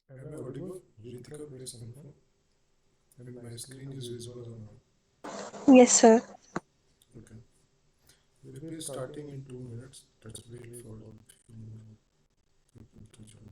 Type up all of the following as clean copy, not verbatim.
Am I audible? Ritika, please confirm. And my screen is visible or not? Yes, sir. Okay. We'll be starting in 2 minutes. Let's wait for a few more people to join.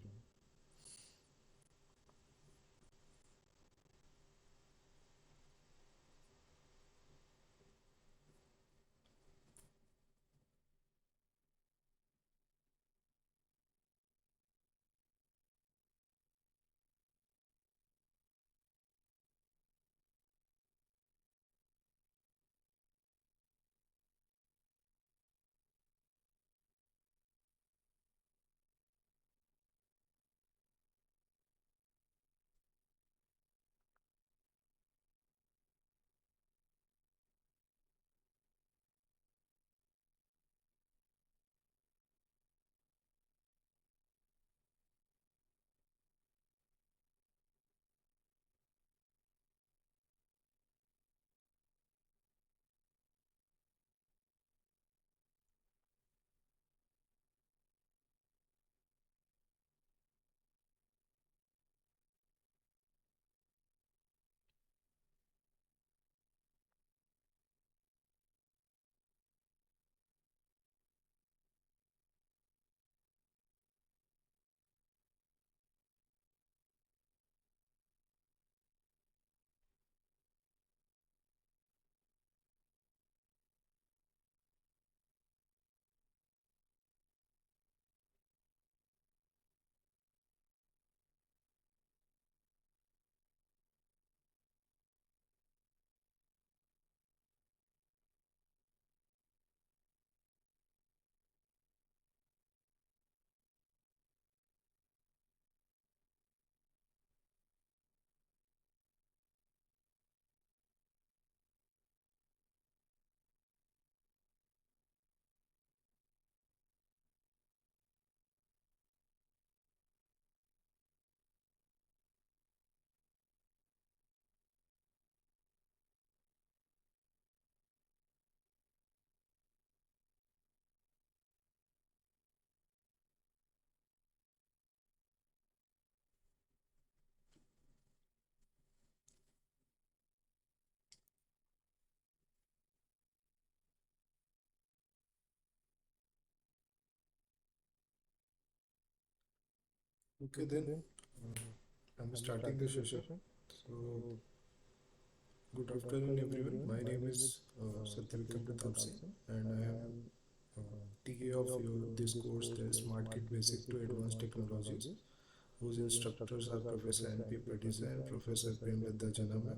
Okay, then I'm starting the session. So, good afternoon, everyone. My name is Satyavikram Pratap Singh, and I am TA of this course, the Smart Kit Basic to Advanced Technologies, whose instructors are Professor N.P. Patisa and Professor Premladda Janama.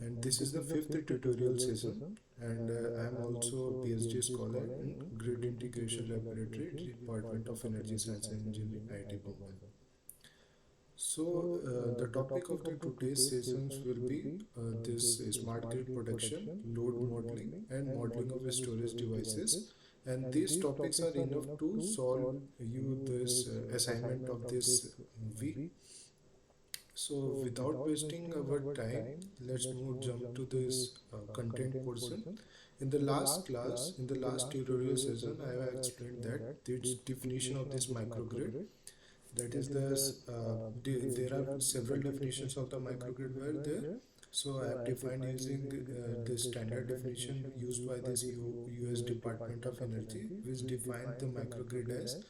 And this is the fifth tutorial session, and I am also a PhD scholar in Grid Integration Laboratory, Department of Energy Science and Engineering, IIT Bombay. So, the topic of the today's sessions will be this smart grid production, load modeling, and modeling of storage devices. And these topics are enough to solve you this assignment of this week. So, without wasting our time, let's move jump to this content portion. In the last class, in the last tutorial session, I have explained that this definition of this microgrid, that is there are several definitions of the microgrid were there. So I have defined using the standard definition used by this US Department of Energy, which defined the microgrid as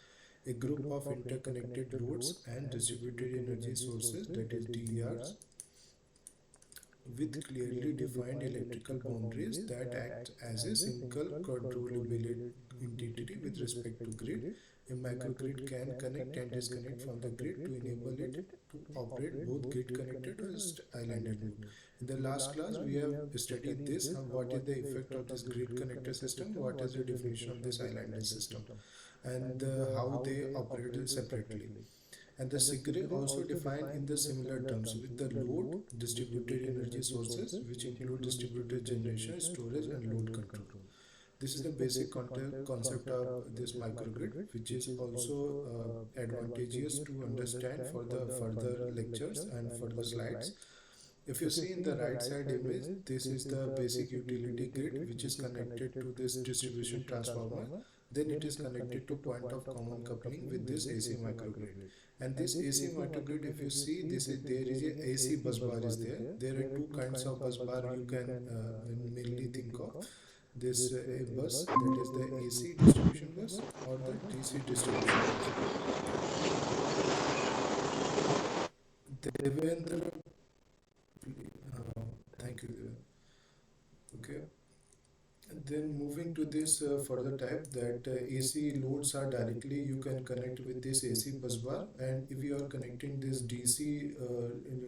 a group of interconnected loads and distributed energy sources, that is DERs, with clearly defined electrical boundaries that act as a single controllable entity with respect to grid. A microgrid can connect and disconnect from the grid to enable it to operate both grid connected or islanded mode. In the last class, we have studied this, what is the effect of this grid connected system, what is the definition of this islanded system, and how they operate separately. And the SIGRE also defined in the similar terms with the load, distributed energy sources, which include distributed generation, storage, and load control. This is the basic concept of this microgrid, which is also advantageous to understand for the further lectures and further slides. If you see in the right side image, this is the basic utility grid which is connected to this distribution transformer. then it is connected to point of common coupling with this AC microgrid. And this AC microgrid, if you see, this is there is a AC bus bar is there. There are two kinds of bus bar you can mainly think of. This a bus, that is the AC distribution bus or the DC distribution bus. Devendra, thank you, Devendra. Okay. Then moving to this further type, that AC loads are directly you can connect with this AC bus bar, and if you are connecting this DC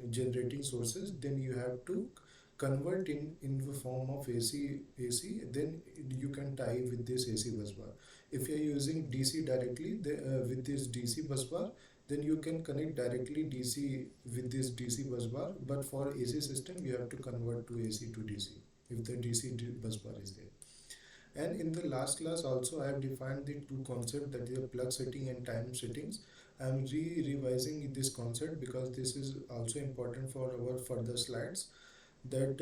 generating sources, then you have to convert in the form of AC, then you can tie with this AC bus bar. If you are using DC directly with this DC bus bar, then you can connect directly DC with this DC bus bar, but for AC system you have to convert to AC to DC if the DC bus bar is there. And in the last class also I have defined the two concepts, that is plug setting and time settings. I am revising this concept because this is also important for our further slides. That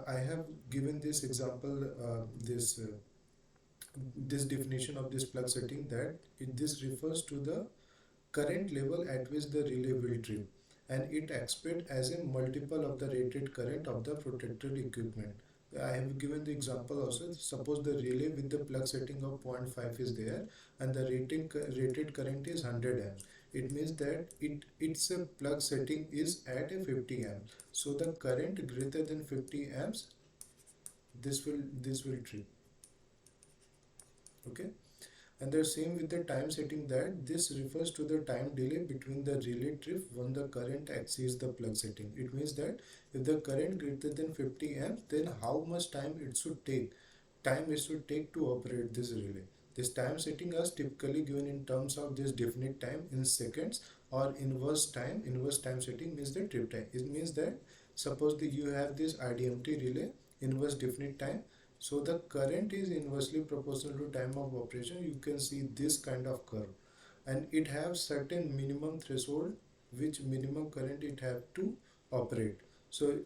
I have given this example, this definition of this plug setting, that this refers to the current level at which the relay will trip, and it expects as a multiple of the rated current of the protected equipment. I have given the example also. Suppose the relay with the plug setting of 0.5 is there, and the rated current is 100 amps. It means that its a plug setting is at a 50 amps. So the current greater than 50 amps, this will trip. Okay. And the same with the time setting, that this refers to the time delay between the relay trip when the current exceeds the plug setting. It means that if the current greater than 50 amps, then how much time it should take to operate this relay. This time setting is typically given in terms of this definite time in seconds, or inverse time setting means the trip time. It means that suppose that you have this IDMT relay, inverse definite time, so the current is inversely proportional to time of operation. You can see this kind of curve, and it has certain minimum threshold, which minimum current it have to operate. So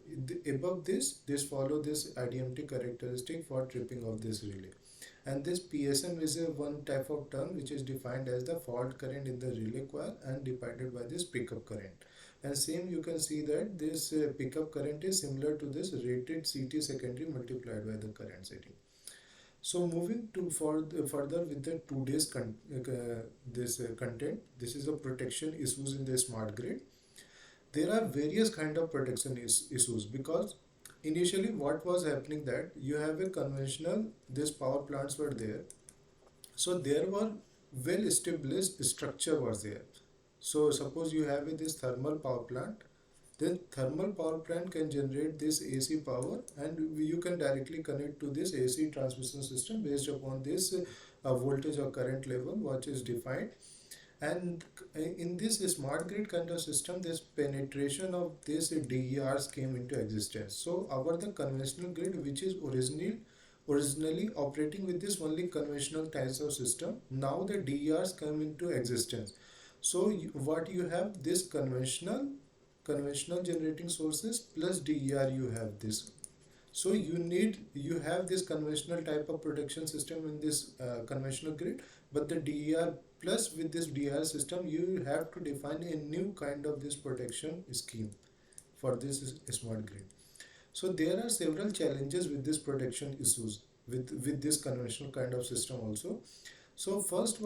above this follow this IDMT characteristic for tripping of this relay. And this PSM is a one type of term which is defined as the fault current in the relay coil and divided by this pickup current. And same you can see that this pickup current is similar to this rated CT secondary multiplied by the current setting. So moving to further with the today's content, this is the protection issues in the smart grid. There are various kind of protection issues, because initially what was happening, that you have a conventional, these power plants were there, so there were well established structure was there. So suppose you have this thermal power plant, then thermal power plant can generate this AC power, and you can directly connect to this AC transmission system based upon this voltage or current level which is defined. And in this smart grid kind of system, this penetration of this DERs came into existence. So our the conventional grid, which is originally operating with this only conventional types of system, now the DERs come into existence. So what you have, this conventional generating sources plus DER, you have this. So you have this conventional type of protection system in this conventional grid, but the DER plus with this DER system, you have to define a new kind of this protection scheme for this smart grid. So there are several challenges with this protection issues with this conventional kind of system also. So first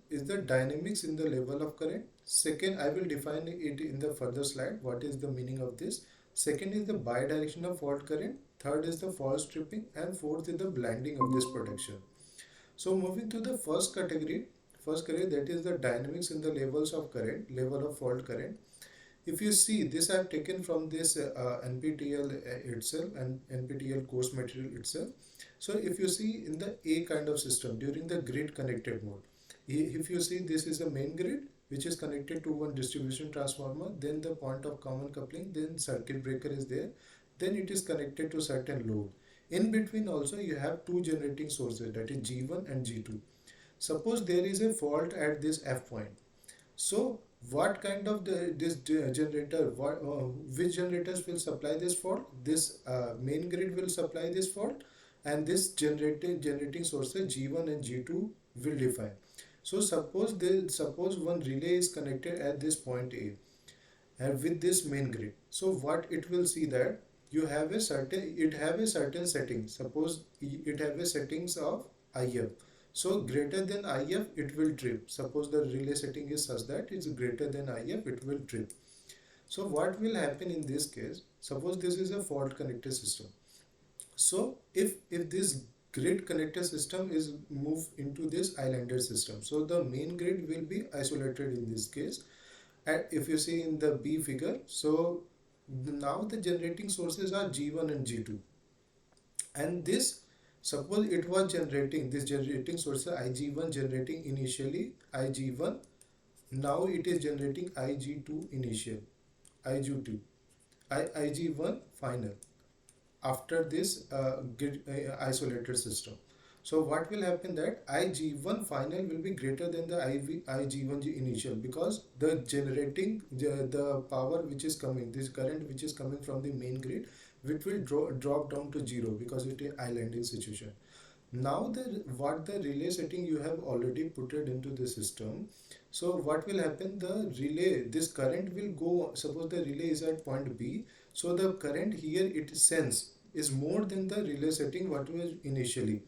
is the dynamics in the level of current. Second, I will define it in the further slide, what is the meaning of this. Second is the bidirectional fault current. Third is the false tripping, and fourth is the blinding of this protection. So moving to the first category, that is the dynamics in the levels of current, level of fault current. If you see this, I have taken from this NPTEL itself and NPTEL course material itself. So if you see in the A kind of system during the grid connected mode, if you see this is a main grid which is connected to one distribution transformer, then the point of common coupling, then circuit breaker is there, then it is connected to certain load. In between also you have two generating sources, that is G1 and G2. Suppose there is a fault at this F point. So what kind of this generator, which generators will supply this fault? This main grid will supply this fault, and this generating sources G1 and G2 will define. So suppose one relay is connected at this point A and with this main grid. So what it will see that you have a certain it have a certain setting. Suppose it have a settings of IF. So greater than IF it will trip. Suppose the relay setting is such that it's greater than IF, it will trip. So what will happen in this case? Suppose this is a fault connected system. So if this grid connector system is moved into this islander system, so the main grid will be isolated in this case. And if you see in the B figure, so now the generating sources are G1 and G2, and this, suppose it was generating this generating source IG1 generating initially IG1, now it is generating IG2 initial, IG2, IG1 final after this grid, isolated system. So what will happen that IG1 final will be greater than the IG1 initial, because the generating the power which is coming, this current which is coming from the main grid, which will drop down to zero because it is islanding situation. Now what the relay setting you have already put it into the system. So what will happen, the relay, this current will go, suppose the relay is at point B, so the current here it sense is more than the relay setting what was initially,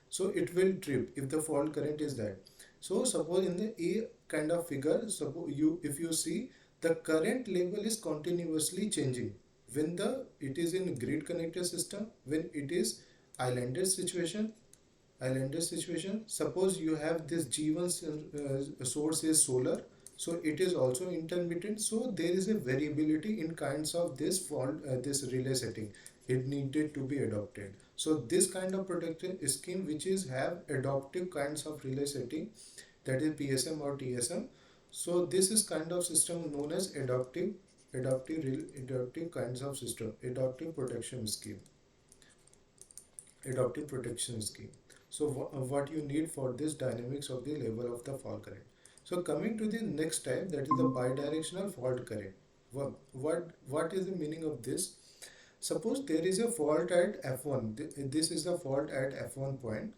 so it will trip if the fault current is that. So suppose in the A kind of figure, suppose if you see the current level is continuously changing when it is in grid connected system, when it is islanded situation. Suppose you have this G1 source is solar, so it is also intermittent, so there is a variability in kinds of this fault, this relay setting, it needed to be adopted. So this kind of protection scheme which is have adaptive kinds of relay setting, that is PSM or TSM. So this is kind of system known as adaptive kinds of system, adaptive protection scheme. So what you need for this dynamics of the level of the fault current. So coming to the next type, that is the bidirectional fault current. What is the meaning of this? Suppose there is a fault at F1. This is the fault at F1 point.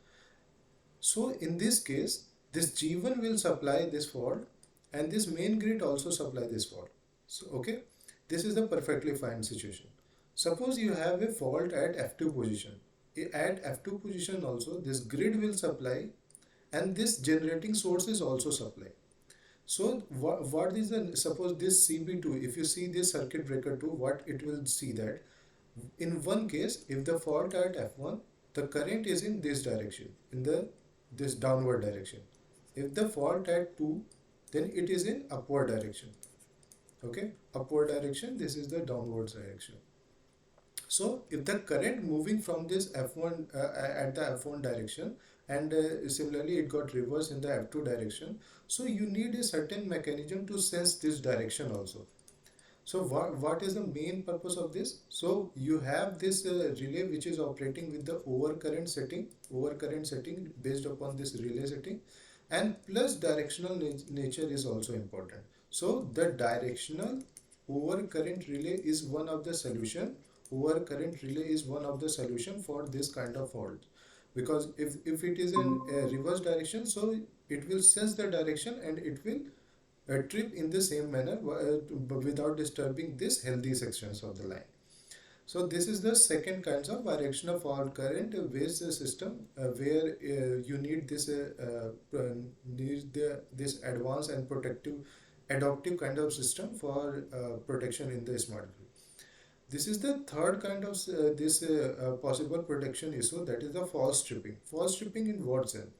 So in this case, this G1 will supply this fault and this main grid also supply this fault. So okay, this is the perfectly fine situation. Suppose you have a fault at F2 position. At F2 position also this grid will supply and this generating source is also supply. So what is the, suppose this CB2, if you see this circuit breaker 2, what it will see that in one case, if the fault at F1, the current is in this direction, in this downward direction. If the fault at 2, then it is in upward direction. Okay, upward direction, this is the downward direction. So if the current moving from this F1 at the F1 direction, and similarly it got reversed in the F2 direction, so you need a certain mechanism to sense this direction also. So what is the main purpose of this? So you have this relay which is operating with the overcurrent setting based upon this relay setting, and plus directional nature is also important. So the directional overcurrent relay is one of the solution. Overcurrent relay is one of the solution for this kind of fault, because if it is in a reverse direction, so it will sense the direction and it will trip in the same manner but without disturbing this healthy sections of the line. So this is the second kinds of bidirectional fault current based system where you need this this advanced and protective adaptive kind of system for protection in the smart grid. This is the third kind of this possible protection issue, that is the false tripping. False tripping in what sense?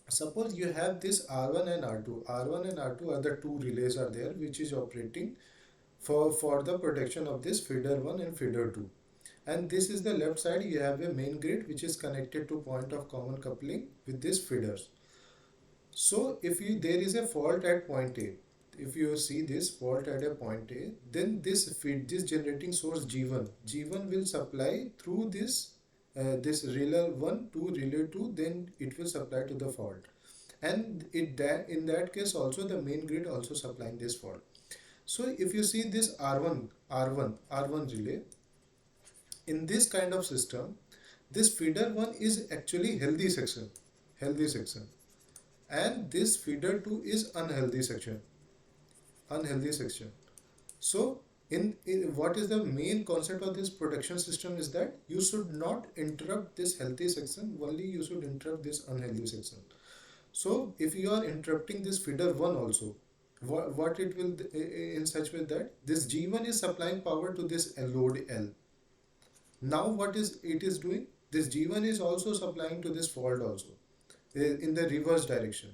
Suppose you have this R1 and R2. R1 and R2 are the two relays are there which is operating for the protection of this feeder 1 and feeder 2. And this is the left side, you have a main grid which is connected to point of common coupling with these feeders. So if there is a fault at point A, if you see this fault at a point A, then this generating source G1 will supply through this relay 1 to relay 2, then it will supply to the fault, and in that case also the main grid also supplying this fault. So if you see this R1 relay, in this kind of system, this feeder 1 is actually healthy section. healthy section, and this feeder 2 is unhealthy section. So in what is the main concept of this protection system is that you should not interrupt this healthy section, only you should interrupt this unhealthy section. So if you are interrupting this feeder 1 also, what it will in such way that this G1 is supplying power to this load L. Now what is it is doing? This G1 is also supplying to this fault also in the reverse direction.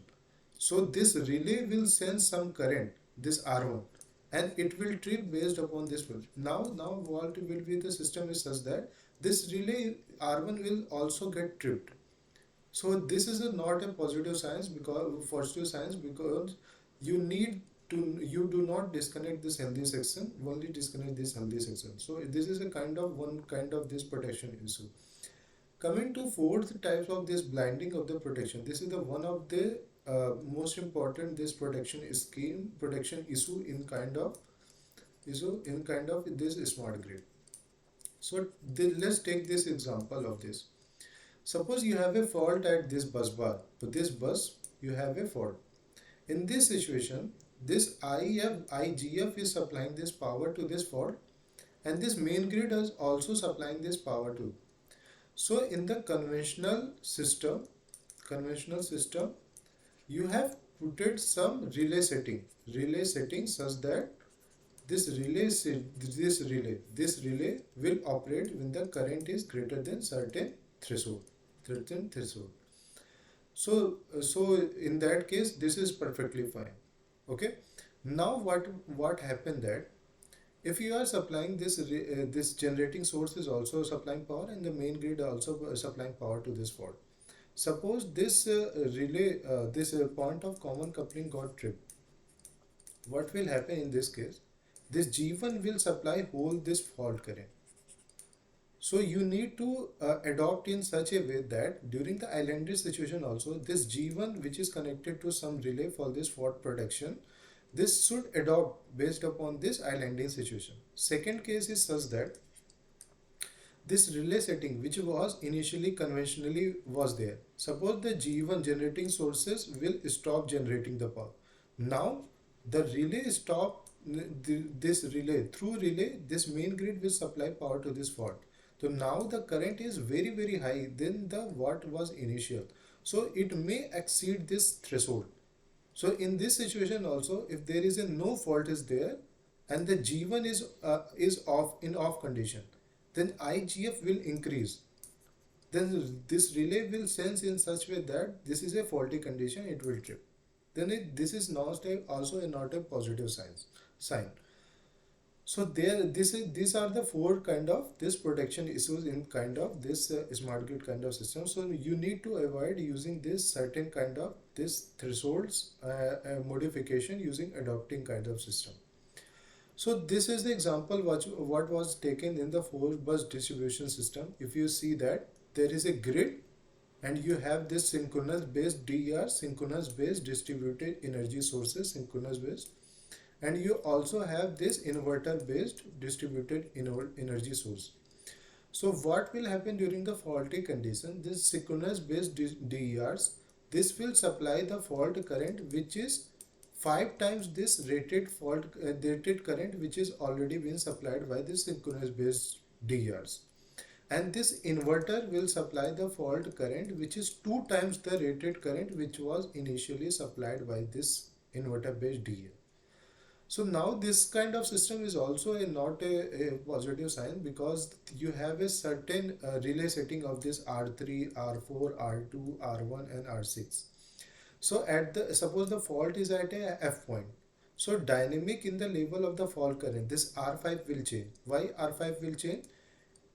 So this relay will send some current, this R1, and it will trip based upon this voltage. Now what will be the system is such that this relay R1 will also get tripped. So this is not a positive signs because you need to you do not disconnect this healthy section, only disconnect this healthy section. So this is a one kind of this protection issue. Coming to fourth types of this blinding of the protection, this is the one of the most important this protection issue in kind of this smart grid. So let's take this example of this. Suppose you have a fault at this bus bar. So this bus you have a fault. In this situation, this IGF is supplying this power to this fault, and this main grid is also supplying this power to. So in the conventional system, you have put some relay setting such that this relay will operate when the current is greater than certain threshold. So in that case, this is perfectly fine. Okay. Now what happened that if you are supplying this generating source is also supplying power, and the main grid also supplying power to this fault. Suppose this relay this point of common coupling got tripped. What will happen in this case? This G1 will supply whole this fault current. So you need to adopt in such a way that during the islanded situation also, this G1 which is connected to some relay for this fault protection, this should adopt based upon this islanding situation. Second case is such that this relay setting which was initially conventionally was there. Suppose the G1 generating sources will stop generating the power. Now the relay stop this relay through relay, this main grid will supply power to this fault. So now the current is very high than the what was initial. So it may exceed this threshold. So in this situation also, if there is a no fault is there and the G1 is off in off condition, then IGF will increase. Then this relay will sense in such way that this is a faulty condition, it will trip. Then this is also not a positive sign. So these are the four kind of this protection issues in kind of this smart grid kind of system. So you need to avoid using this certain kind of this thresholds modification using adopting kind of system. So this is the example what was taken in the 4-bus distribution system. If you see that there is a grid and you have this synchronous based DER, synchronous based distributed energy sources, synchronous based, and you also have this inverter based distributed energy source. So what will happen during the faulty condition? This synchronous based DERs, this will supply the fault current which is 5 times this rated current which is already been supplied by this synchronous based DERs. And this inverter will supply the fault current which is 2 times the rated current which was initially supplied by this inverter based DER. So now this kind of system is also not a positive sign because you have a certain relay setting of this R3, R4, R2, R1 and R6. So suppose the fault is at a F point. So dynamic in the level of the fault current, this R5 will change. Why R5 will change?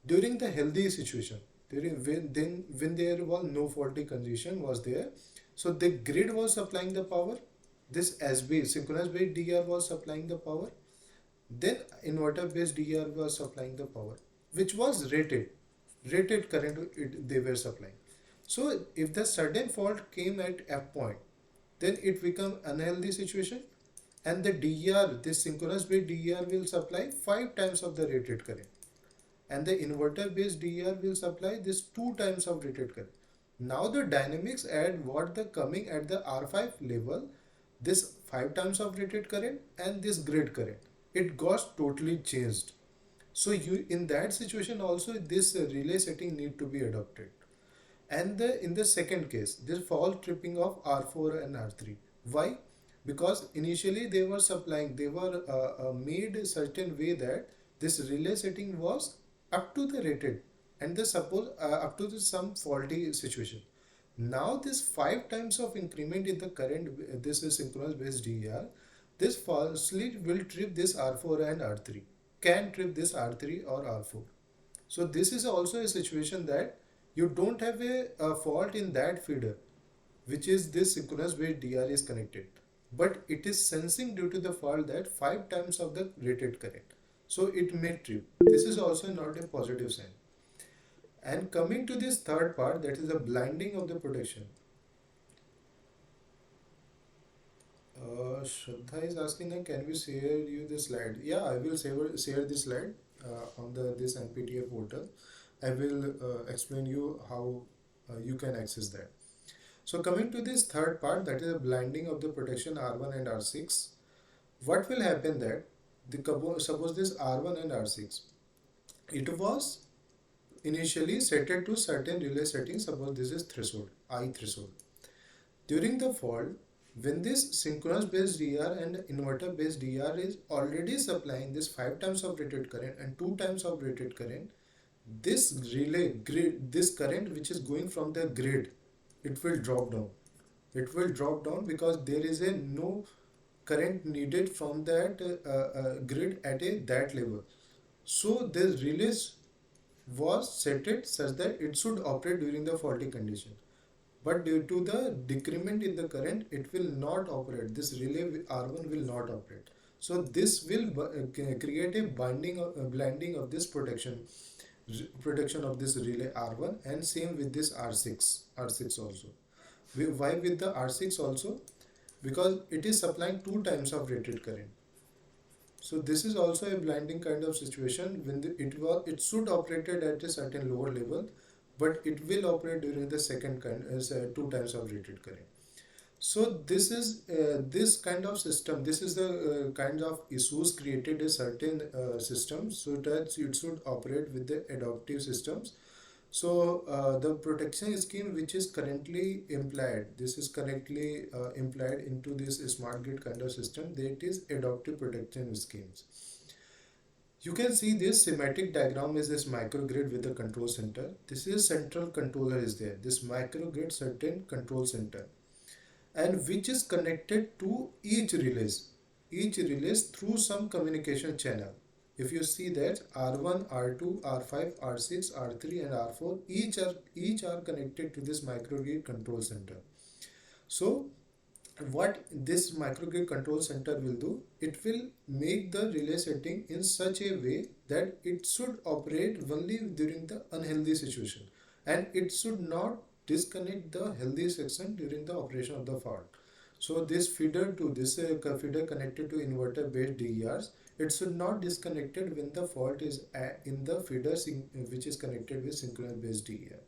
During the healthy situation, when there was no faulty condition was there, so the grid was supplying the power. This SB synchronous based DER was supplying the power, then inverter based DER was supplying the power, which was rated current they were supplying. So if the sudden fault came at F point, then it become unhealthy situation, and the DER, this synchronous based DER will supply 5 times of the rated current, and the inverter based DER will supply this 2 times of rated current. Now the dynamics at what the coming at the R5 level, this 5 times of rated current and this grid current, it got totally changed. So you in that situation also this relay setting need to be adopted. And in the second case, this fault tripping of R4 and R3. Why? Because initially they were supplying, they were made a certain way that this relay setting was up to the rated, and they suppose up to some faulty situation. Now this 5 times of increment in the current, this is synchronous based DER, this falsely will trip this R4 and R3, can trip this R3 or R4. So this is also a situation that you don't have a fault in that feeder, which is this synchronous based DR is connected, but it is sensing due to the fault that 5 times of the rated current. So it may trip. This is also not a positive sign. And coming to this third part, that is the blinding of the protection. Shraddha is asking that can we share you the slide? Yeah, I will share this slide on the this NPTEL portal. I will explain you how you can access that. So coming to this third part, that is the blinding of the protection R1 and R6. What will happen that suppose this R1 and R6, it was initially set to certain relay settings. Suppose this is threshold, I threshold. During the fault, when this synchronous based DR and inverter based DR is already supplying this 5 times of rated current and 2 times of rated current, this relay grid, this current which is going from the grid, it will drop down. It will drop down because there is a no current needed from that grid at a that level. So this relay was set it such that it should operate during the faulty condition. But due to the decrement in the current, it will not operate. This relay R1 will not operate. So this will create a blinding of this protection of this relay R1, and same with this R6 also. Why with the R6 also? Because it is supplying 2 times of rated current. So this is also a blinding kind of situation when it should operated at a certain lower level, but it will operate during the second kind as 2 times of rated current. So this is this kind of system. This is the kind of issues created a certain system, so that it should operate with the adaptive systems. So the protection scheme which is currently implied, this is currently implied into this smart grid kind of system, that is adaptive protection schemes. You can see this schematic diagram is this microgrid with the control center. This is central controller is there. This microgrid certain control center, and which is connected to each relays through some communication channel. If you see that R1, R2, R5, R6, R3 and R4 each are connected to this microgrid control center. So what this microgrid control center will do, it will make the relay setting in such a way that it should operate only during the unhealthy situation, and it should not disconnect the healthy section during the operation of the fault. So this feeder to this feeder connected to inverter based DERs, it should not disconnected when the fault is in the feeder which is connected with synchronous based DER.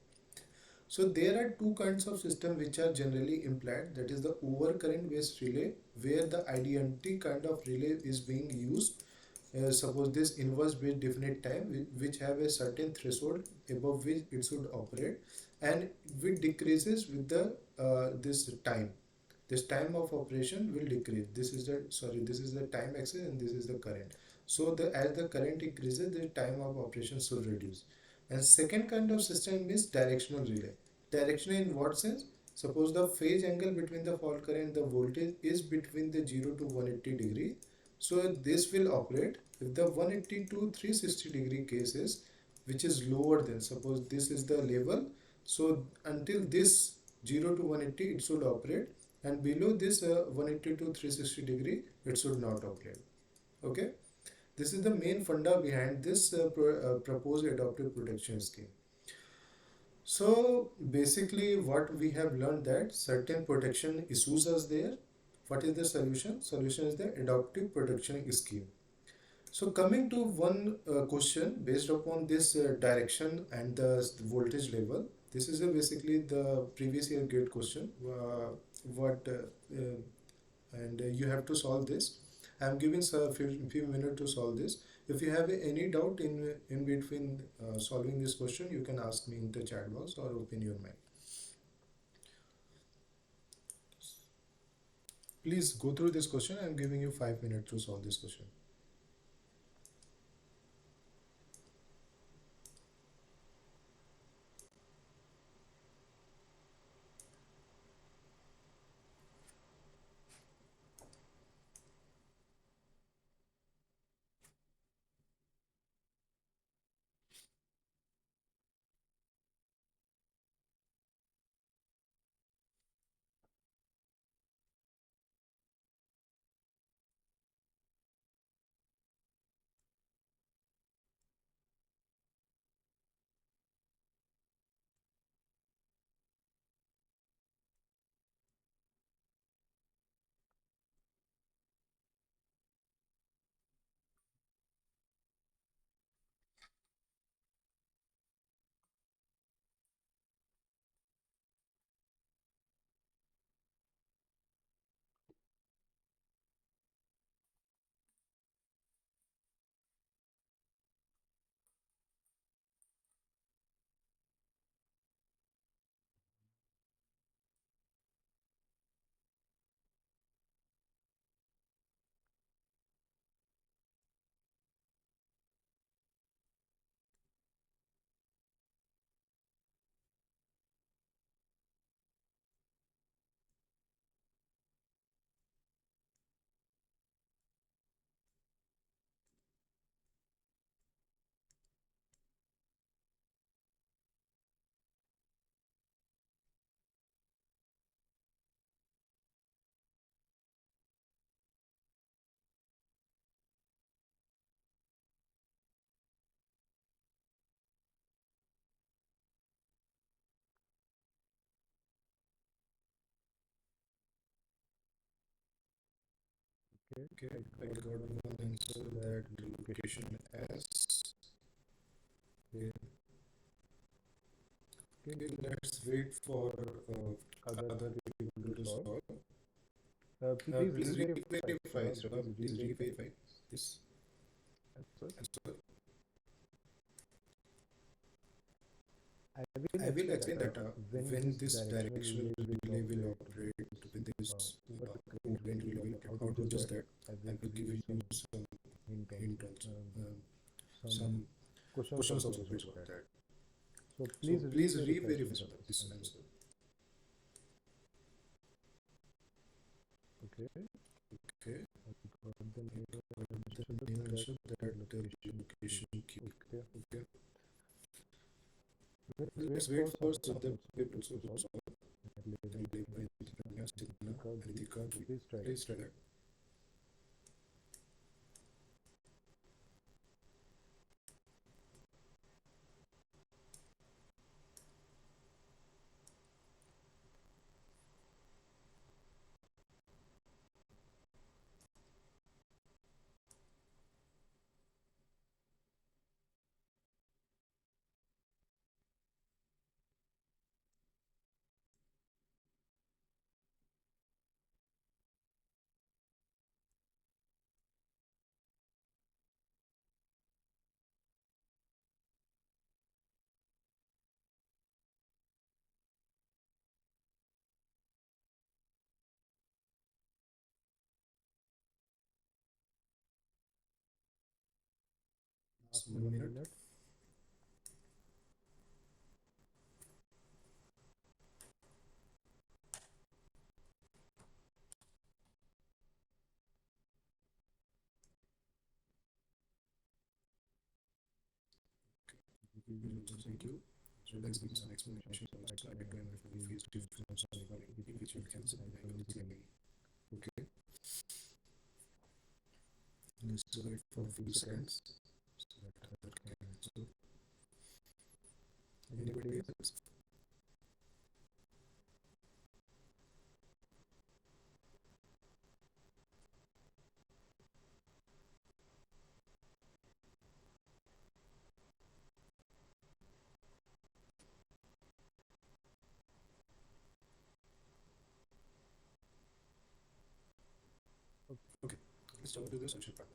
So there are two kinds of system which are generally implied, that is the overcurrent based relay, where the IDNT kind of relay is being used. Suppose this inverse based definite time which have a certain threshold above which it should operate, and which decreases with the this time. This time of operation will decrease. This is the time axis and this is the current. So as the current increases, the time of operation should reduce. And second kind of system is directional relay. Directional in what sense? Suppose the phase angle between the fault current and the voltage is between the 0 to 180 degree. So this will operate if the 180 to 360 degree cases, which is lower than, suppose this is the level. So until this 0 to 180 it should operate, and below this 180 to 360 degree it should not operate. Okay. This is the main funda behind this proposed adaptive protection scheme. So basically what we have learned that certain protection issues are there. What is the solution? Solution is the adaptive protection scheme. So coming to one question based upon this direction and the voltage level, This is basically the previous year gate question. What and You have to solve this. I'm giving a few minutes to solve this. If you have any doubt in between solving this question, you can ask me in the chat box or open your mic. Please go through this question. I'm giving you 5 minutes to solve this question. Okay, I got one answer that location S. Okay, okay, let's wait for other people to solve. Please Please re-verify, re-verify, Shraddha, please please re-verify re-verify this answer. answer. I will I will explain that explain that when when this this directional directional relay will relay will operate operate with this what open range will relay, be how how to to just adjust that that. I I will will give give you you some some hint hint also, also, some some questions questions also also based based on on that. that. So So please please re-verify re-verify Shraddha this this answer. answer. Okay, Okay, I got the name the answer name that answer that location keep. location keep. Okay, Okay, let's wait let's wait for for some other other people people to to solve. solve. Living And live Rania, with Sidhana, Rania, Sidhana, Ritika, Bri. Ritika, Please try that. please try that. Last So 1 minute. 1 minute. Give you some Thank you. So let's give some explanation explanations also again again if if we we face difference of spelling, which we can simplify easily. Okay, let's wait for a few seconds so that other can answer. anybody Anybody else? else? Okay, let's jump into the solution part.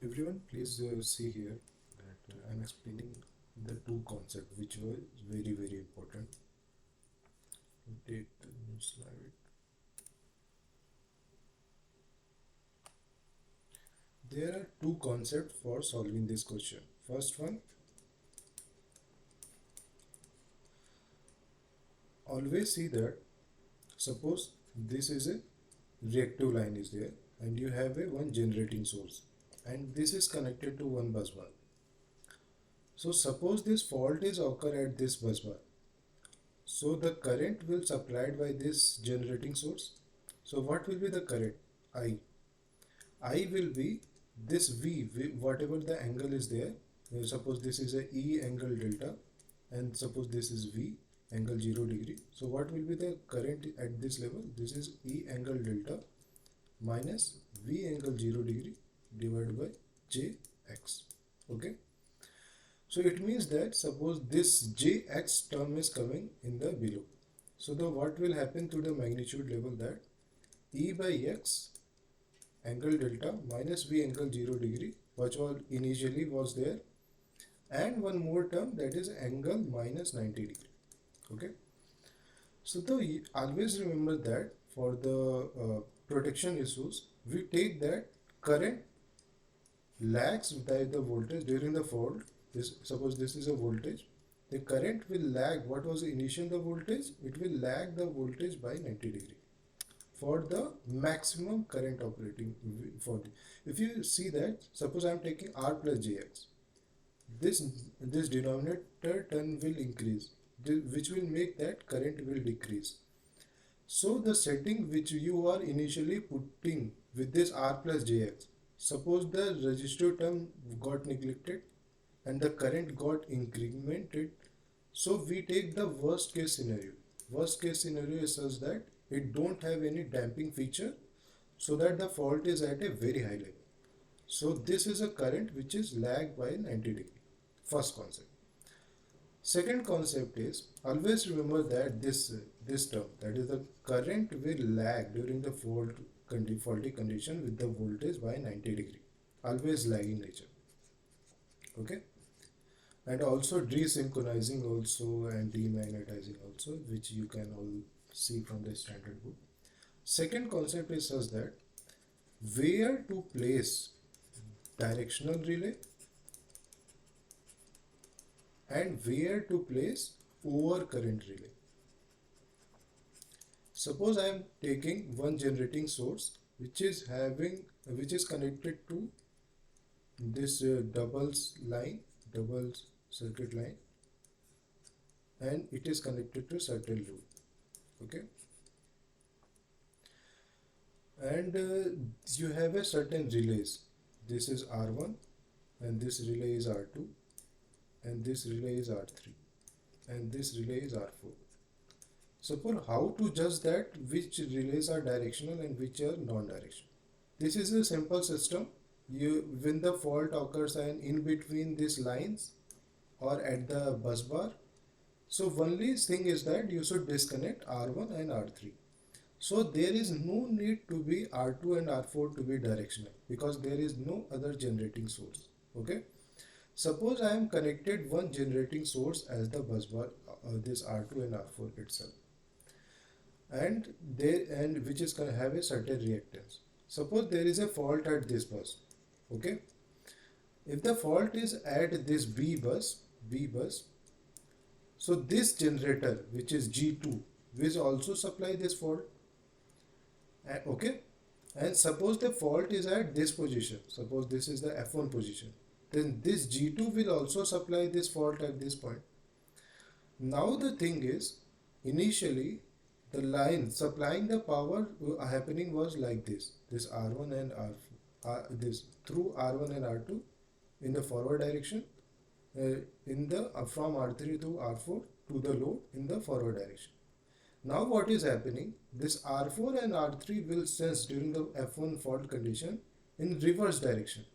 Everyone, please see here that I'm explaining the two concepts which were very important. Take the new slide. There are two concepts for solving this question. First one, always see that suppose this is a reactive line is there and you have a one generating source and this is connected to one bus bar. So suppose this fault is occur at this bus bar. So the current will supplied by this generating source. So what will be the current? I. I will be this V, whatever the angle is there. Suppose this is a E angle delta and suppose this is V angle 0 degree. So what will be the current at this level? This is E angle delta minus V angle 0 degree divided by Jx. Okay. So it means that suppose this Jx term is coming in the below. So the what will happen to the magnitude level that E by x angle delta minus V angle 0 degree which was initially was there and one more term that is angle minus 90 degree. Okay. So the always remember that for the protection issues we take that current lags by the voltage during the fault. This suppose this is a voltage, the current will lag what was initial the voltage, it will lag the voltage by 90 degree for the maximum current operating for the, if you see that suppose I am taking R plus Jx, this denominator term will increase, which will make that current will decrease. So the setting which you are initially putting with this R plus Jx, suppose the resistor term got neglected and the current got incremented. So we take the worst case scenario. Worst case scenario is such that it don't have any damping feature so that the fault is at a very high level. So this is a current which is lagged by 90 degree. First concept. Second concept is always remember that this term, that is the current will lag during the faulty condition with the voltage by 90 degree. Always lagging nature. Okay. And also desynchronizing also and demagnetizing also, which you can all see from the standard book. Second concept is such that where to place directional relay and where to place overcurrent relay. Suppose I am taking one generating source which is connected to this double circuit line, and it is connected to certain loop. Okay, and you have a certain relays. This is R1 and this relay is R2 and this relay is R3 and this relay is R4. Suppose how to judge that which relays are directional and which are non-directional. This is a simple system. When the fault occurs and in between these lines or at the bus bar, so only thing is that you should disconnect R1 and R3. So there is no need to be R2 and R4 to be directional because there is no other generating source. Okay. Suppose I am connected one generating source as the bus bar, this R2 and R4 itself, and which is going to have a certain reactance. Suppose there is a fault at this bus. Okay. If the fault is at this B bus, so this generator which is G2 will also supply this fault. Okay. And suppose the fault is at this position, suppose this is the F1 position, then this G2 will also supply this fault at this point. Now the thing is, initially the line supplying the power happening was like this R1 and this through R1 and R2 in the forward direction, in the from R3 to R4 to the load in the forward direction. Now what is happening, this R4 and R3 will sense during the F1 fault condition in reverse direction.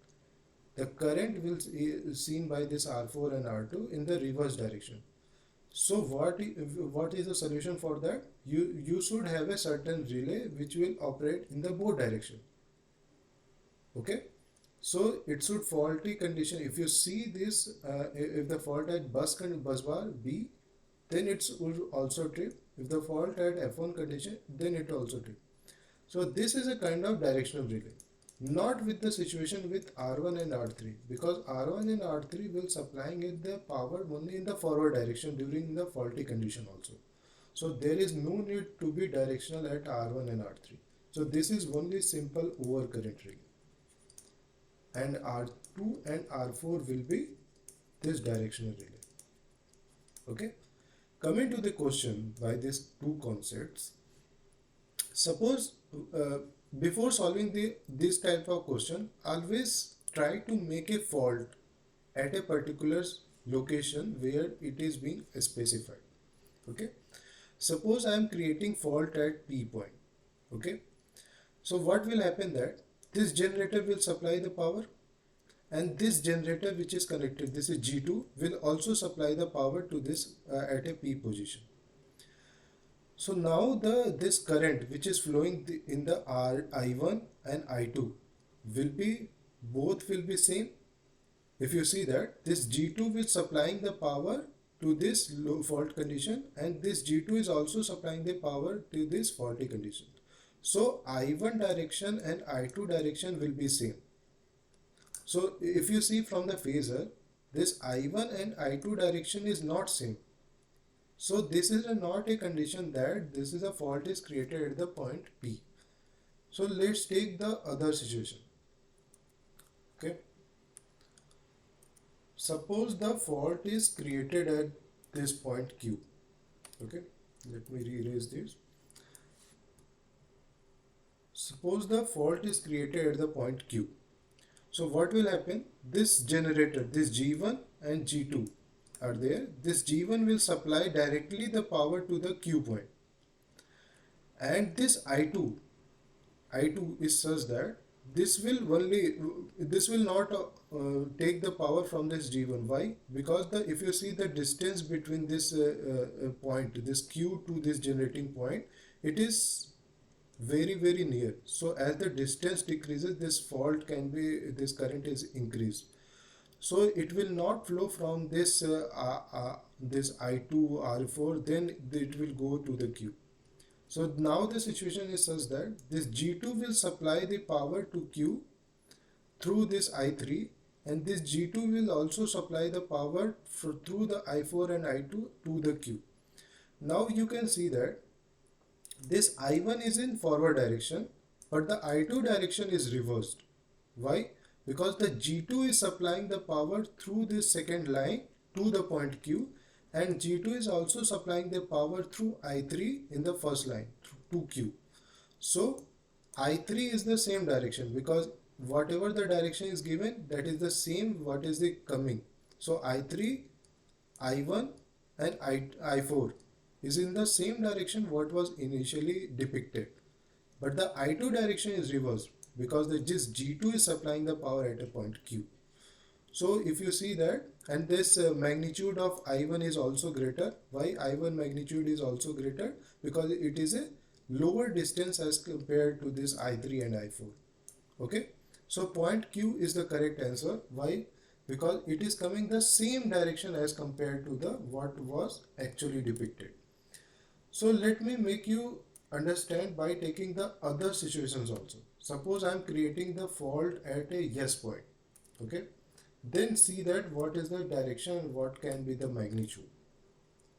The current will be seen by this R4 and R2 in the reverse direction. So what is the solution for that? You should have a certain relay which will operate in the both direction. Okay, so it should faulty condition. If you see this, if the fault at bus bar B, then it will also trip. If the fault at F1 condition, then it also trip. So this is a kind of directional relay. Not with the situation with R1 and R3, because R1 and R3 will supplying it the power only in the forward direction during the faulty condition also. So there is no need to be directional at R1 and R3. So this is only simple overcurrent relay. And R2 and R4 will be this directional relay. Okay. Coming to the question by these two concepts, suppose before solving this type of question, always try to make a fault at a particular location where it is being specified. Okay. Suppose I am creating fault at P point. Okay. So what will happen that this generator will supply the power, and this generator which is connected, this is G2, will also supply the power to this at a P position. So now this current which is flowing in the I1 and I2 will be, both will be same. If you see that this G2 will supplying the power to this low fault condition, and this G2 is also supplying the power to this faulty condition. So I1 direction and I2 direction will be same. So if you see from the phasor, this I1 and I2 direction is not same. So this is not a condition that this is a fault is created at the point P. So let's take the other situation. Okay. Suppose the fault is created at this point Q. Okay. Let me erase this. Suppose the fault is created at the point Q. So what will happen? This generator, this G1 and G2 are there. This G1 will supply directly the power to the Q point. And this I2 is such that this will not take the power from this G1. Why? Because if you see the distance between this point, this Q to this generating point, it is very near. So as the distance decreases, this current is increased. So it will not flow from this I2 R4, then it will go to the Q. So now the situation is such that this G2 will supply the power to Q through this I3, and this G2 will also supply the power through the I4 and I2 to the Q. Now you can see that this I1 is in forward direction, but the I2 direction is reversed. Why? Because the G2 is supplying the power through this second line to the point Q, and G2 is also supplying the power through I3 in the first line to Q. So I3 is the same direction, because whatever the direction is given, that is the same what is the coming. So I3, I1 and I4 is in the same direction what was initially depicted. But the I2 direction is reversed, because this G2 is supplying the power at a point Q. So if you see that, and this magnitude of I1 is also greater. Why I1 magnitude is also greater? Because it is a lower distance as compared to this I3 and I4. Okay. So point Q is the correct answer. Why? Because it is coming the same direction as compared to the what was actually depicted. So let me make you understand by taking the other situations also. Suppose I am creating the fault at a yes point. Okay. Then see that what is the direction and what can be the magnitude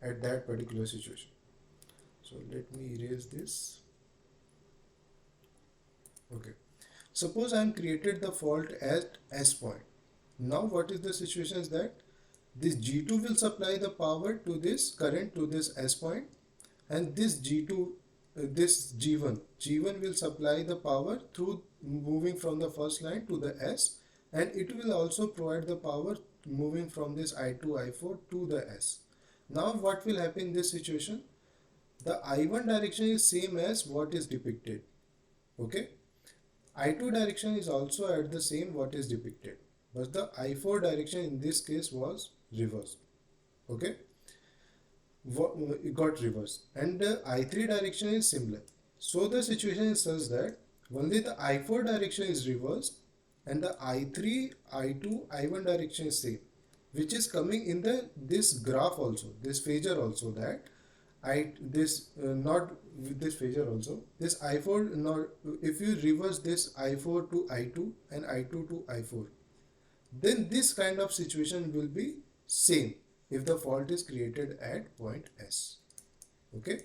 at that particular situation. So let me erase this. Okay. Suppose I am created the fault at S point. Now what is the situation is that this G2 will supply the power to this current to this S point, and this G2 this G1 will supply the power through moving from the first line to the S, and it will also provide the power moving from this I2 I4 to the S. Now what will happen in this situation? The I1 direction is same as what is depicted. Okay. I2 direction is also at the same what is depicted, but the I4 direction in this case was reversed. Okay. it got reversed, and the I3 direction is similar. So the situation is such that only the I4 direction is reversed and the I3, I2, I1 direction is same, which is coming in the this graph also, this phasor also, that I this not with this phasor also, this I4 not, if you reverse this I4 to I2 and I2 to I4, then this kind of situation will be same if the fault is created at point S. Okay,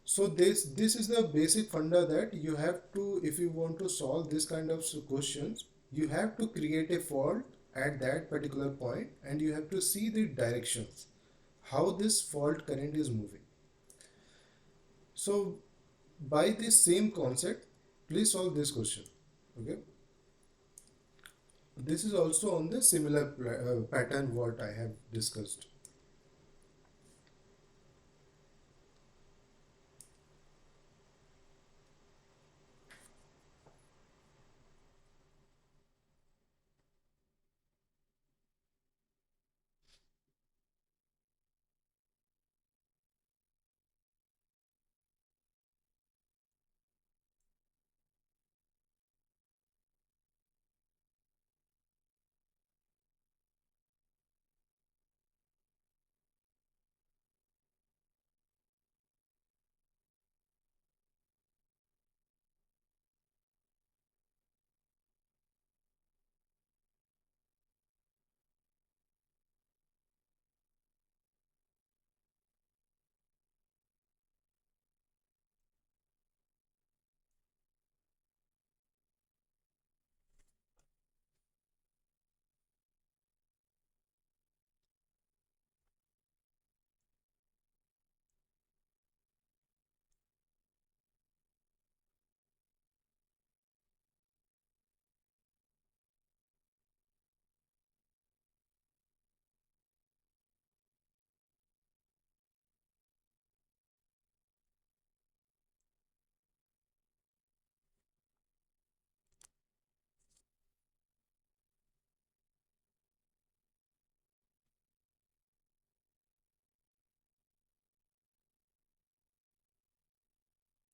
so this is the basic funda that you have to, if you want to solve this kind of questions, you have to create a fault at that particular point and you have to see the directions, how this fault current is moving. So by this same concept, please solve this question. Okay, this is also on the similar pattern what I have discussed.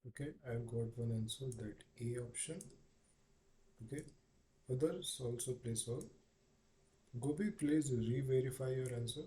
Okay, I've got one answer, that A option. Okay, others also please solve. Gopi, please re-verify your answer.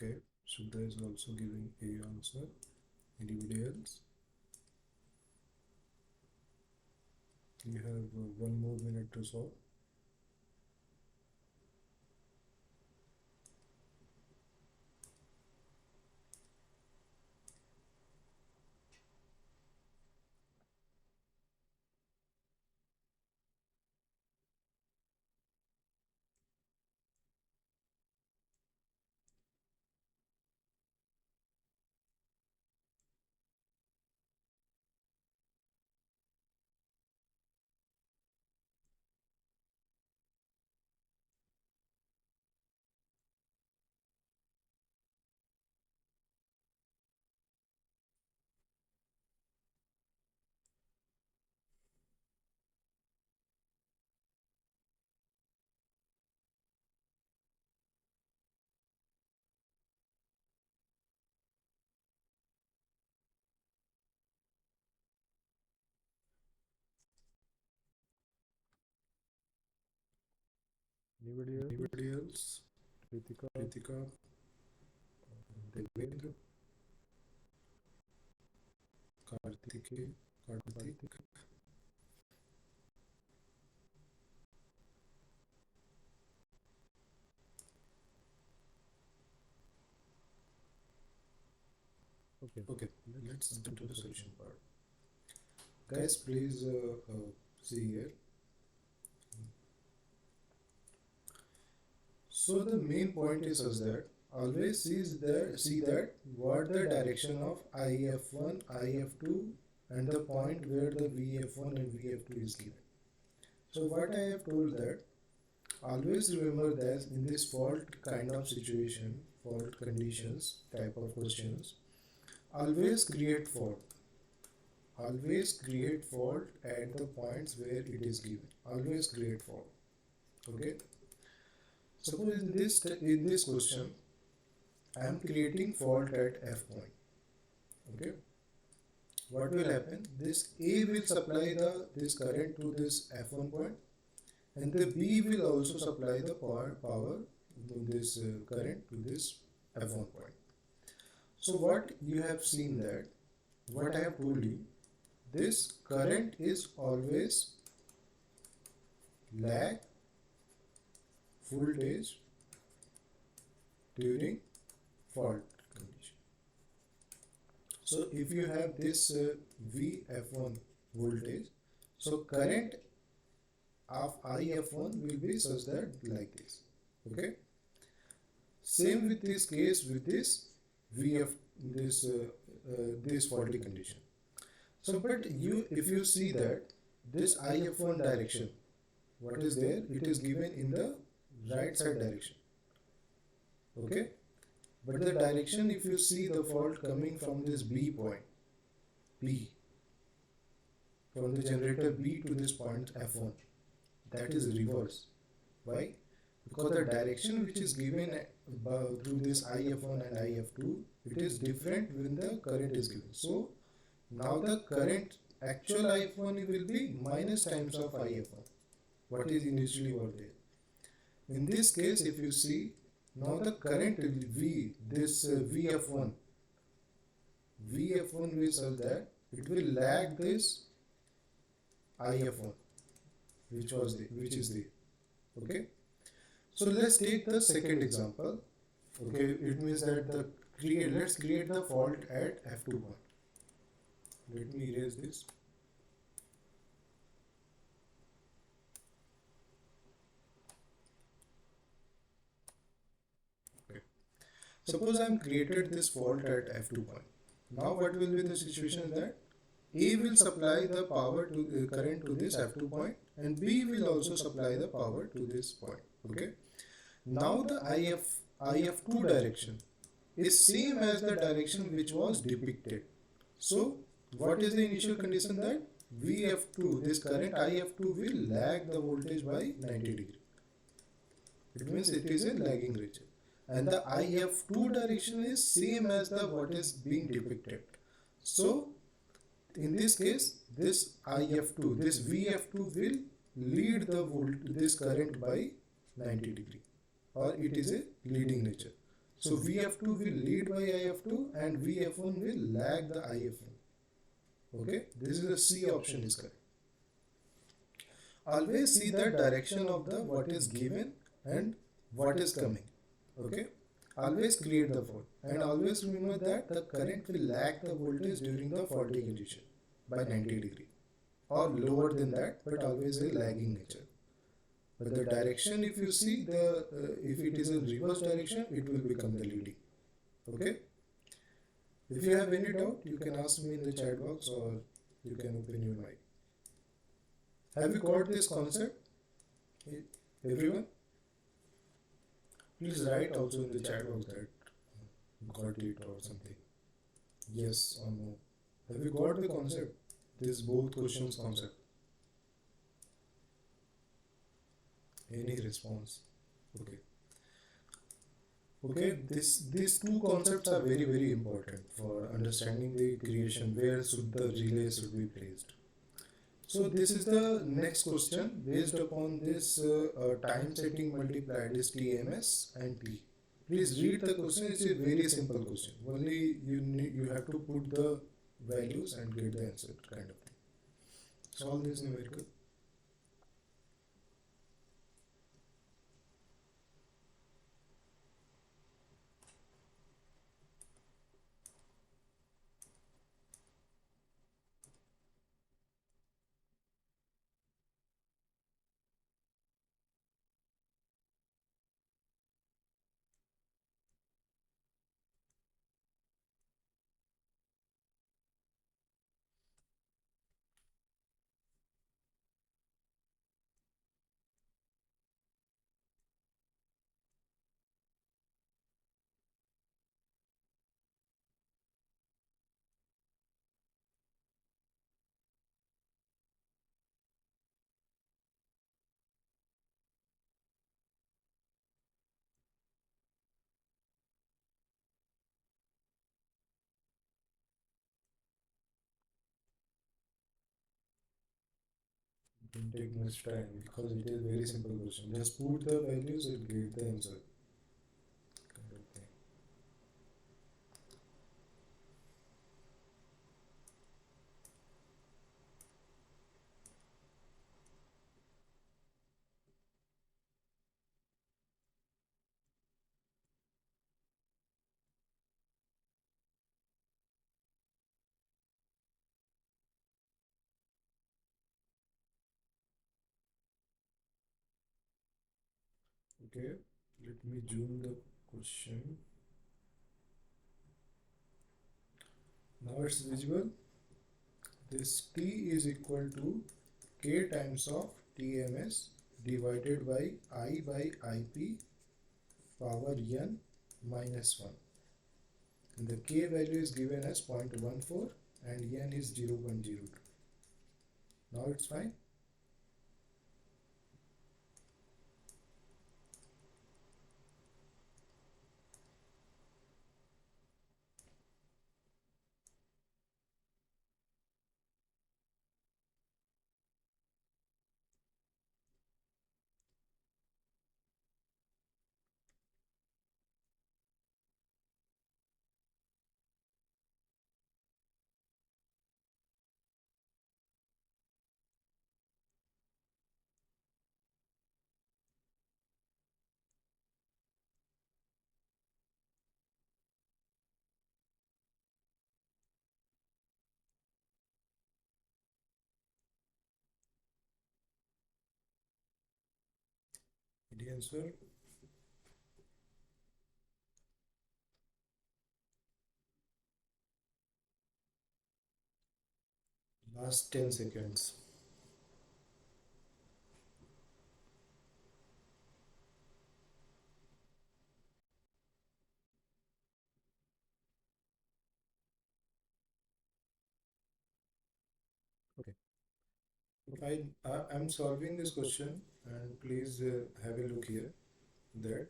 Okay, Shubha is also giving A answer. Anybody else? You have one more minute to solve. Anybody else? Anybody else? Kritika, Kritika, Devendra, Devendra, Karthike, Karthik. Karthik. Okay, Okay, let's let's come to come to the the solution solution part. part. Guys, please see here. So the main point is that always see that what the direction of IF1, IF2 and the point where the VF1 and VF2 is given. So what I have told that always remember that in this fault kind of situation, fault conditions type of questions, always create fault. Always create fault at the points where it is given. Always create fault. Okay. Suppose in this question, I am creating fault at F point. Okay. What will happen? This A will supply this current to this F1 point, and the B will also supply the power to this current to this F1 point. So what you have seen that what I have told you, this current is always lag voltage during fault condition. So if you have this VF1 voltage, so current of IF1 will be such that like this. Okay. Same with this case with this VF this faulty condition. So but if you see that this IF1 direction, what is there? It is given in the right side direction. Okay. But the direction, if you see the fault coming from this B point, B, from the generator B to this point F1, that is reverse. Why? Because the direction which is given through this IF1 and IF2, it is different when the current is given. So now the current actual IF1 will be minus times of IF1. What is initially over there? In this case, if you see, now the current V, this VF1 will such that it will lag this IF1, which is there. Okay. So let's take the second example. Okay, it means that let's create the fault at F2 point. Let me erase this. Okay. Suppose I am created this fault at F2 point. Now what will be the situation that A will supply the power to the current to this F2 point, and B will also supply the power to this point. Okay. Now the IF2 direction is same as the direction which was depicted. So what is the initial condition that VF2, this current IF2 will lag the voltage by 90 degree. It means it is a lagging region. And the IF2 direction is same as the what is being depicted. So in this case, this IF2, this VF2 will lead this current by 90 degree, or it is a leading nature. So VF2 will lead by IF2 and VF1 will lag the IF1. Okay, this is the C option is correct. Always see the direction of the what is given and what is coming. Okay, always create the fault, and always remember that the current will lag the voltage during the faulty condition by 90 degree or lower than that, but always a lagging nature. But the direction, if you see if it is in reverse direction, it will become the leading. Okay. If you have any doubt, you can ask me in the chat box, or you can open your mic. Have you got this concept, everyone? Please write also in the chat box that got it or something. Yes or no. Have you got the concept? This both questions concept. Any response? Okay. Okay, these two concepts are very important for understanding the creation. Where should the relay should be placed? So this is the next question based upon this time setting multiplied is TMS and T. Please read the question. It's a very simple question. Only you have to put the values and get the answer kind of thing. Solve this numerical. Don't take much time because it is very simple question. Just put the values and get the answer. Kind of thing. Okay, let me zoom the question. Now it's visible. This T is equal to K times of TMS divided by I by IP power n minus 1. And the K value is given as 0.14 and n is 0.02. Now it's fine. The answer, last 10 seconds. Okay. I'm solving this question, and please have a look here. That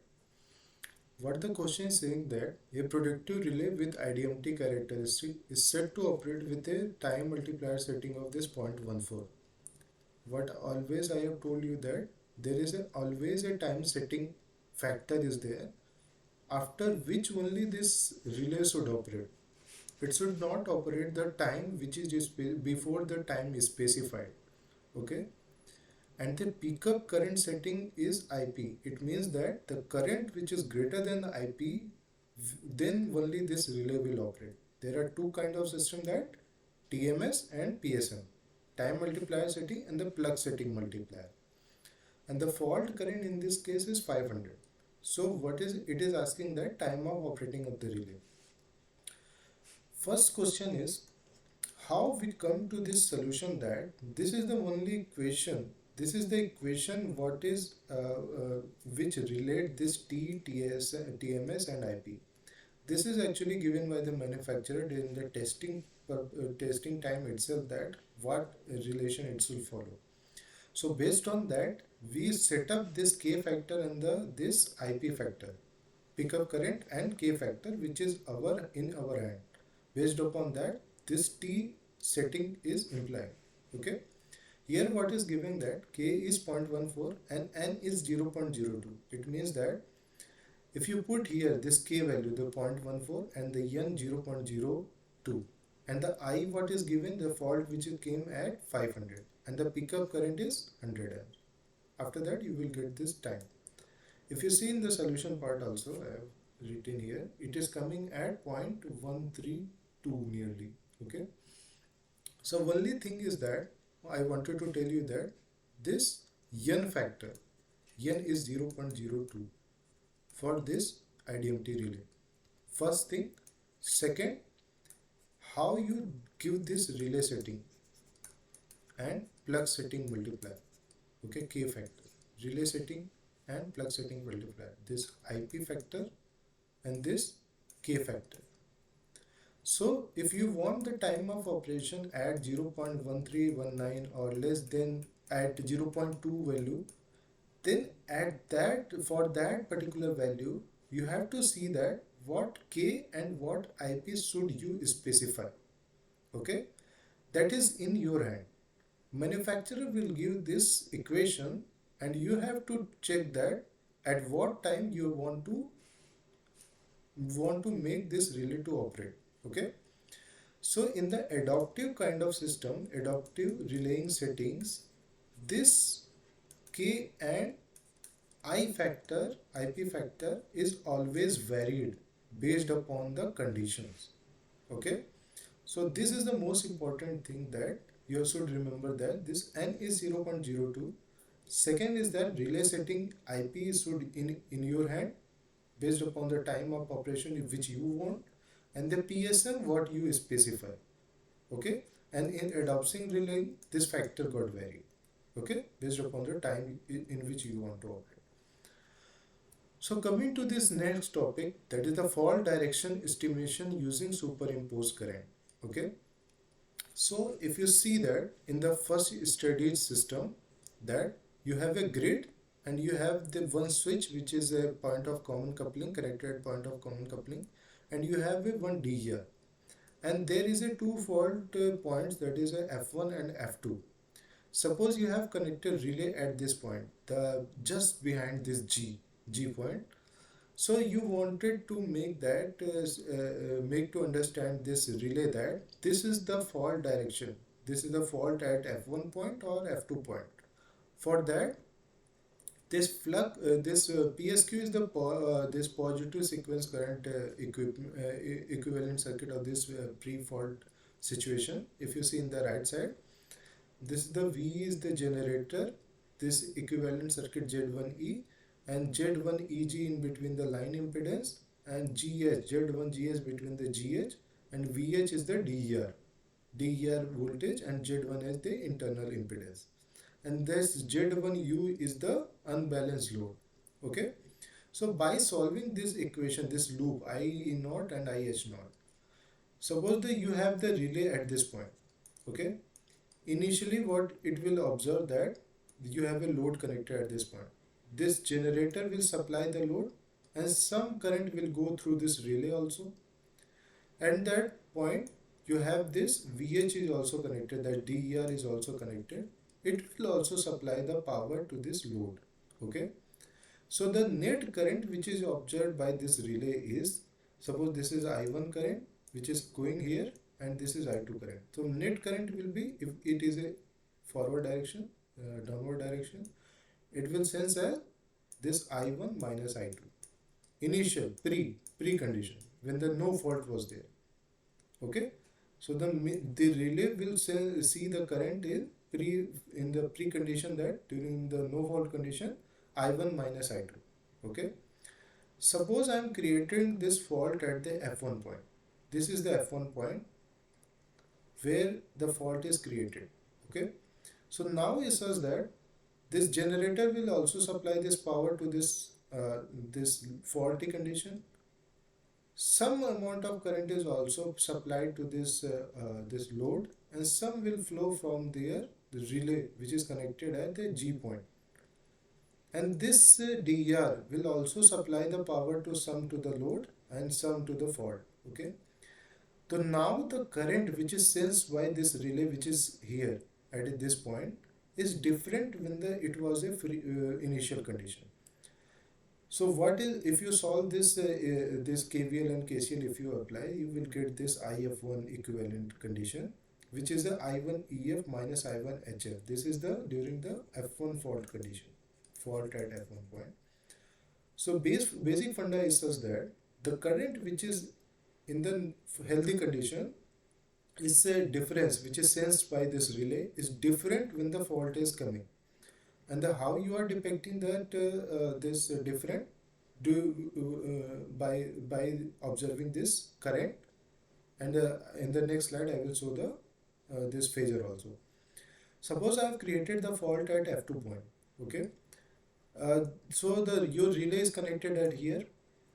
what the question is saying, that a productive relay with IDMT characteristic is set to operate with a time multiplier setting of this 0.14. What always I have told you, that there is always a time setting factor is there, after which only this relay should operate. It should not operate the time which is before the time is specified. Okay, and the pickup current setting is IP. It means that the current which is greater than the IP, then only this relay will operate. There are two kind of system, that TMS and PSM, time multiplier setting and the plug setting multiplier. And the fault current in this case is 500. So what is it is asking, that time of operating of the relay. First question is, how we come to this solution, that this is the only equation, this is the equation what is which relate this TMS and IP. This is actually given by the manufacturer during the testing time itself, that what relation it should follow. So based on that, we set up this K factor and this IP factor, pickup current and K factor, which is in our hand. Based upon that, this T setting is implied. Okay. Here what is given, that K is 0.14 and N is 0.02. It means that if you put here this K value, the 0.14 and the N 0.02, and the I what is given, the fault which came at 500, and the pickup current is 100 amps. After that you will get this time. If you see in the solution part also, I have written here, it is coming at 0.132 nearly. Okay. So only thing is that I wanted to tell you, that this n factor, n is 0.02 for this IDMT relay. First thing. Second, how you give this relay setting and plug setting multiplier. Okay, K factor, relay setting and plug setting multiplier, this IP factor and this K factor. So if you want the time of operation at 0.1319 or less than at 0.2 value, then at that, for that particular value, you have to see that what K and what IP should you specify. Okay, that is in your hand. Manufacturer will give this equation and you have to check that at what time you want to make this relay to operate. Okay. So in the adaptive kind of system, adaptive relaying settings, this K and IP factor is always varied based upon the conditions. Okay. So this is the most important thing that you should remember, that this N is 0.02. Second is that relay setting IP should in your hand based upon the time of operation which you want, and the PSM what you specify. Okay. And in adopting relay this factor got varied. Okay, based upon the time in which you want to operate. So coming to this next topic, that is the fault direction estimation using superimposed current. Okay. So if you see that in the first studied system, that you have a grid and you have the one switch which is a point of common coupling, connected point of common coupling, and you have a one D here. And there is a two fault points, that is a F1 and F2. Suppose you have connected relay at this point, the just behind this G point. So you wanted to make that make to understand this relay that this is the fault direction. This is the fault at F1 point or F2 point. For that, this flux, this PSQ is the this positive sequence current equivalent circuit of this pre-fault situation. If you see in the right side, this is the V is the generator, this equivalent circuit Z1E, and Z1EG in between the line impedance, and GH, Z1GH between the GH, and VH is the DER voltage, and Z1 is the internal impedance. And this Z1U is the unbalanced load. Okay. So by solving this equation, this loop I0 and IH0, suppose that you have the relay at this point. Okay. Initially what it will observe that you have a load connected at this point. This generator will supply the load and some current will go through this relay also. At that point you have this VH is also connected, that DER is also connected. It will also supply the power to this load. Okay. So the net current which is observed by this relay is, suppose this is I1 current which is going here, and this is I2 current. So net current will be, if it is a forward direction, downward direction, it will sense as this I1 minus I2. Initial pre condition when the no fault was there. Okay. So the relay will see the current in the pre condition, that during the no fault condition I1 minus I2. Okay. Suppose I am creating this fault at the F1 point. This is the F1 point where the fault is created. Okay. So now it says that this generator will also supply this power to this this faulty condition. Some amount of current is also supplied to this this load, and some will flow from there, the relay which is connected at the G point. And this DER will also supply the power to some to the load and some to the fault. Okay. So now the current which is sensed by this relay which is here at this point is different when it was a initial condition. So what is, if you solve this this KVL and KCL, if you apply, you will get this IF1 equivalent condition, which is the I1 EF minus I1 HF. This is the during the F1 fault condition, fault at F1 point. So basic funda is such that the current which is in the healthy condition is a difference which is sensed by this relay is different when the fault is coming. And how you are depicting that this different by observing this current, and in the next slide I will show the this phasor also. Suppose I have created the fault at F2 point. Okay. So your relay is connected at here.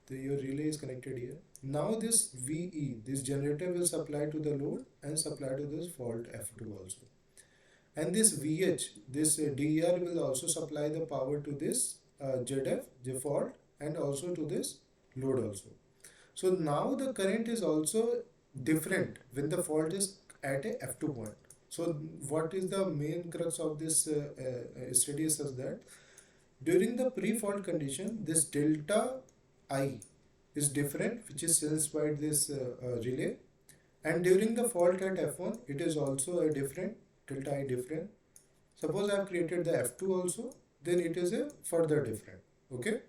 Your relay is connected here. Now this VE, this generator will supply to the load and supply to this fault F2 also. And this VH, this DER will also supply the power to this ZF, the fault, and also to this load also. So now the current is also different when the fault is at a F2 point. So what is the main crux of this study is such that during the pre-fault condition, this delta I is different, which is sensed by this relay, and during the fault at F1, it is also a different delta I different. Suppose I have created the F2 also, then it is a further different. Okay.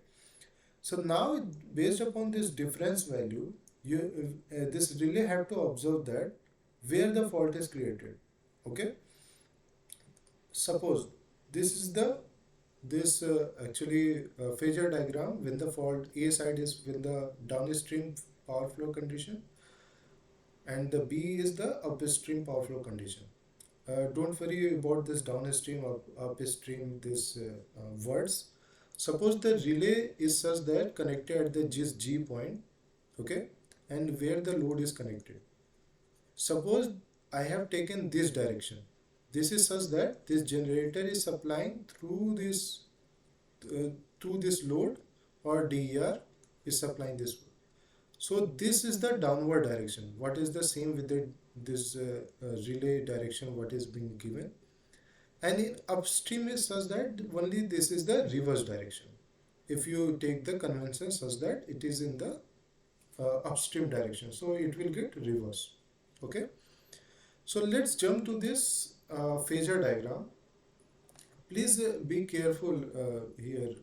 So now, based upon this difference value, this relay have to observe that where the fault is created. Okay. Suppose this is the this actually phasor diagram when the fault A side is with the downstream power flow condition and the B is the upstream power flow condition. Don't worry about this downstream or upstream this words. Suppose the relay is such that connected at the G point, okay, and where the load is connected. Suppose I have taken this direction. This is such that this generator is supplying uh, through this load, or DER is supplying this load. So this is the downward direction. What is the same with this relay direction? What is being given? And in upstream is such that only this is the reverse direction. If you take the convention such that it is in the upstream direction, so it will get reverse. Okay. So let's jump to this phasor diagram. Please be careful here,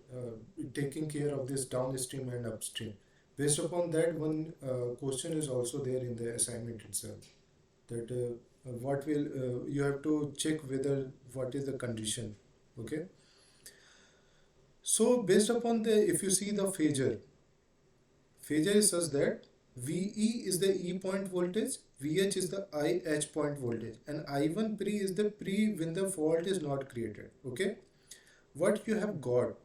taking care of this downstream and upstream. Based upon that, one question is also there in the assignment itself. That what will you have to check whether what is the condition. Okay. So based upon the, if you see the phasor is such that VE is the E point voltage, VH is the IH point voltage, and I1 pre is the pre when the fault is not created. Okay. What you have got?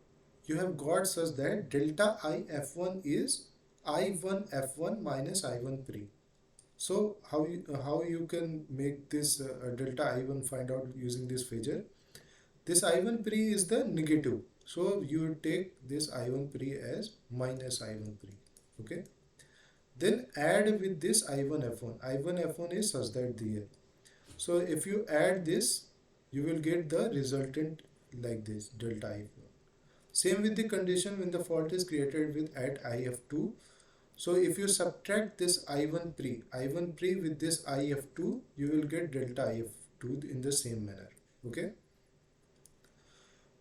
You have got such that delta I F1 is I1 F1 minus I1 pre. So how you can make this delta I1 find out using this phasor? This I1 pre is the negative. So you take this I1 pre as minus I1 pre. Okay. Then add with this I1 F1. I1 F1 is such that there. So if you add this, you will get the resultant like this delta I1. Same with the condition when the fault is created with at IF2. So if you subtract this I1 pre with this IF2, you will get delta IF2 in the same manner. Okay.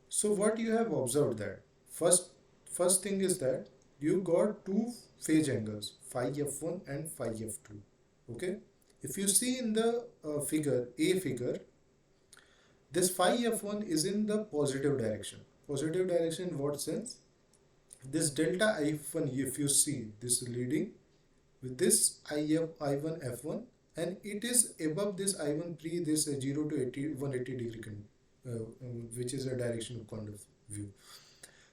So what you have observed that first thing is that you got two phase angles, phi f1 and phi f2. Okay. If you see in the figure, this phi f1 is in the positive direction. Positive direction in what sense? This delta I1, if you see this leading with this I1 F1, and it is above this I1 pre this 0 to 180 degree which is a direction kind of view.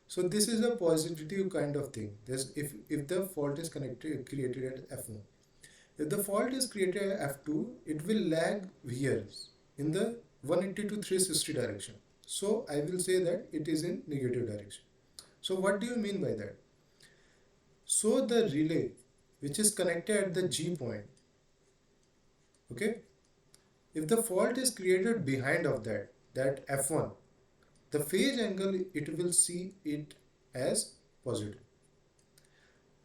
So this is a positive kind of thing. This if the fault is created at F1. If the fault is created at F2, it will lag here in the 180 to 360 direction. So I will say that it is in negative direction. So what do you mean by that? So the relay which is connected at the G point, okay, if the fault is created behind of that F1, the phase angle it will see it as positive.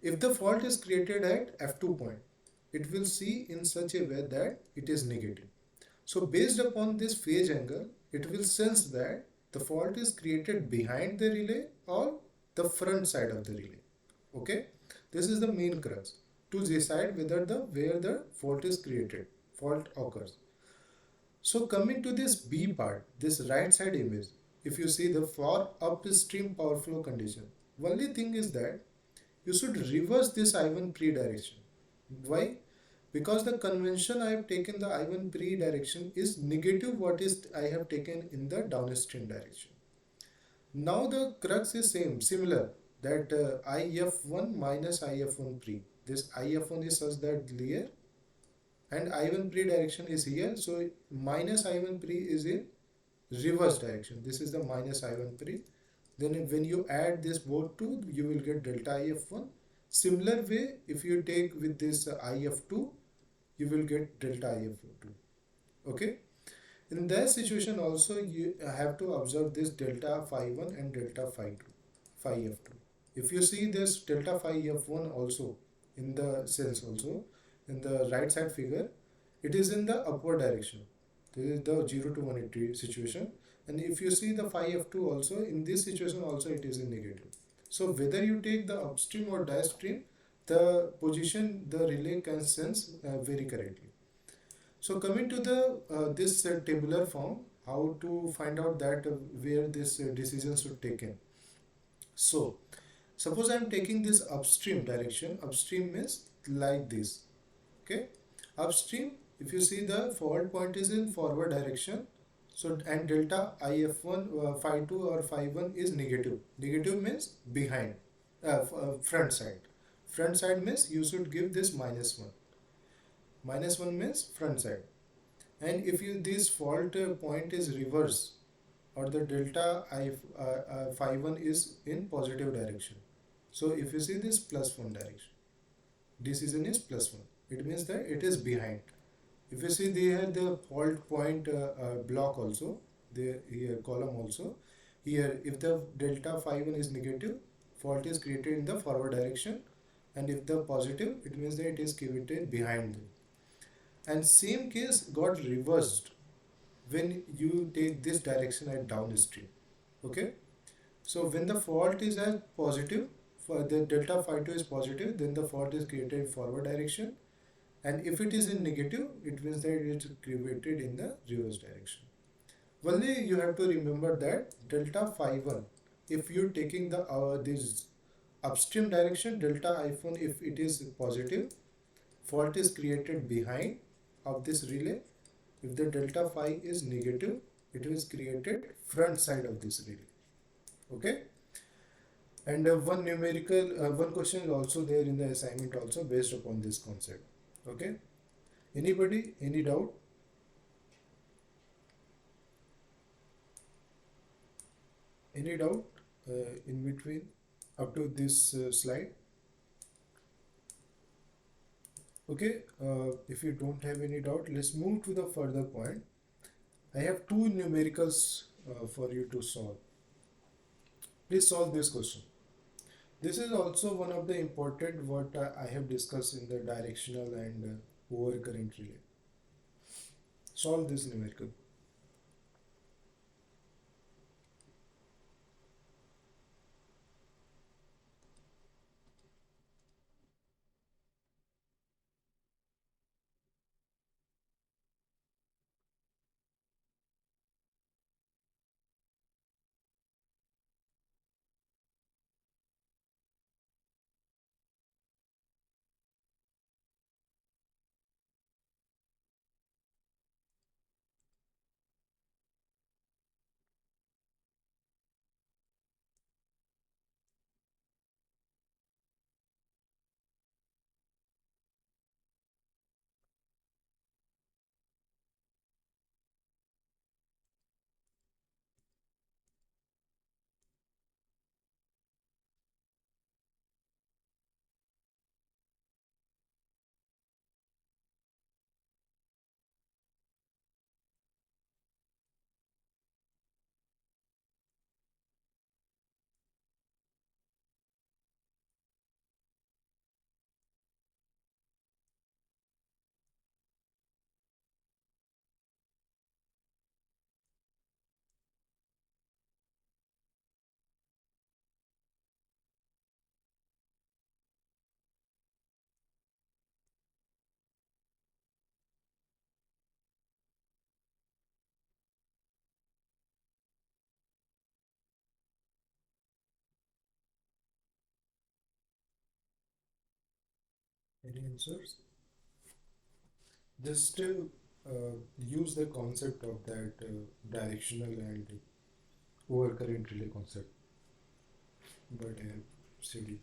If the fault is created at F2 point, it will see in such a way that it is negative. So based upon this phase angle, it will sense that the fault is created behind the relay or the front side of the relay. Okay, this is the main crux to decide whether where the fault is created, fault occurs. So coming to this B part, this right side image, if you see the for upstream power flow condition, only thing is that you should reverse this I1 pre direction. Why? Because the convention I have taken the I1 pre direction is negative what is I have taken in the downstream direction. Now the crux is similar that IF1 minus IF1 pre. This IF1 is such that layer and I1 pre direction is here. So minus I1 pre is in reverse direction. This is the minus I1 pre. Then when you add this both two, you will get delta IF1. Similar way, if you take with this IF2, you will get delta IF2. Okay. In that situation also you have to observe this delta phi 1 and delta phi 2, phi f2. If you see this delta phi f1 also in the cells also in the right side figure, it is in the upward direction. This is the 0 to 180 situation. And if you see the phi f2 also, in this situation also it is in negative. So whether you take the upstream or downstream, the position the relay can sense very correctly. So coming to the this tabular form, how to find out that where this decision should taken. So suppose I am taking this upstream direction. Upstream means like this. Okay, upstream. If you see the fault point is in forward direction. So and delta IF1 phi 2 or phi 1 is negative. Negative means behind, front side. Front side means you should give this minus 1. Minus 1 means front side. And if you this fault point is reverse or the delta phi 1 is in positive direction, so if you see this plus 1 direction, decision is plus 1, it means that it is behind. If you see they have the fault point block also, the here column also, here if the delta phi 1 is negative, fault is created in the forward direction, and if the positive, it means that it is created behind them. And same case got reversed when you take this direction at downstream. Okay, so when the fault is as positive, for the delta phi 2 is positive, then the fault is created in forward direction, and if it is in negative, it means that it is created in the reverse direction. Only you have to remember that delta phi 1, if you're taking the this upstream direction, delta iphone, if it is positive, fault is created behind of this relay. If the delta phi is negative, it is created front side of this relay. Okay, and one question is also there in the assignment also based upon this concept. Okay, anybody, any doubt? Any doubt in between up to this slide? Okay, if you don't have any doubt, let's move to the further point. I have two numericals for you to solve. Please solve this question. This is also one of the important what I have discussed in the directional and overcurrent relay. Solve this numerical. Any answers? Just use the concept of that directional and overcurrent relay concept. But I have studied.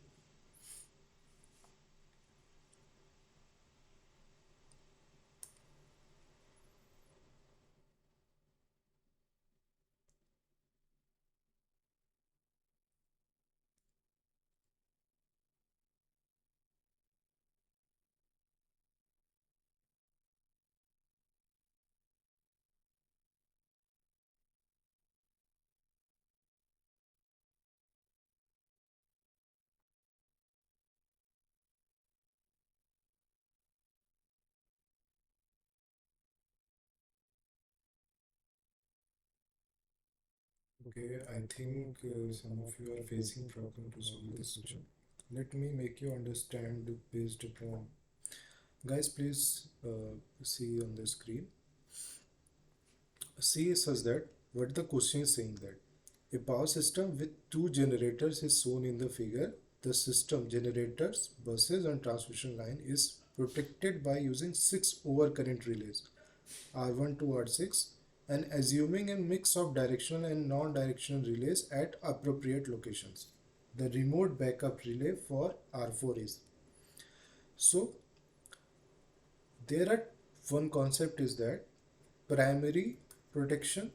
Okay, I think some of you are facing problem to solve this question. Let me make you understand based upon. Guys, please see on the screen. See such that what the question is saying that a power system with two generators is shown in the figure. The system generators, buses and transmission line is protected by using 6 overcurrent relays R1 to R6 and assuming a mix of directional and non-directional relays at appropriate locations. The remote backup relay for R4 is. So there are one concept is that primary protection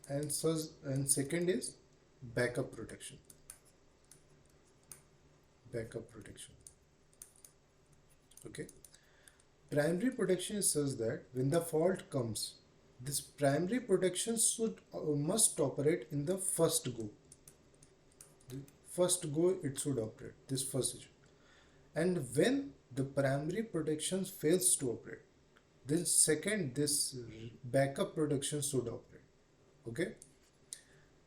and second is backup protection. Backup protection. Okay. Primary protection is such that when the fault comes, this primary protection must operate in the first go. The first go it should operate this first situation. And when the primary protection fails to operate, then second this backup protection should operate. Okay.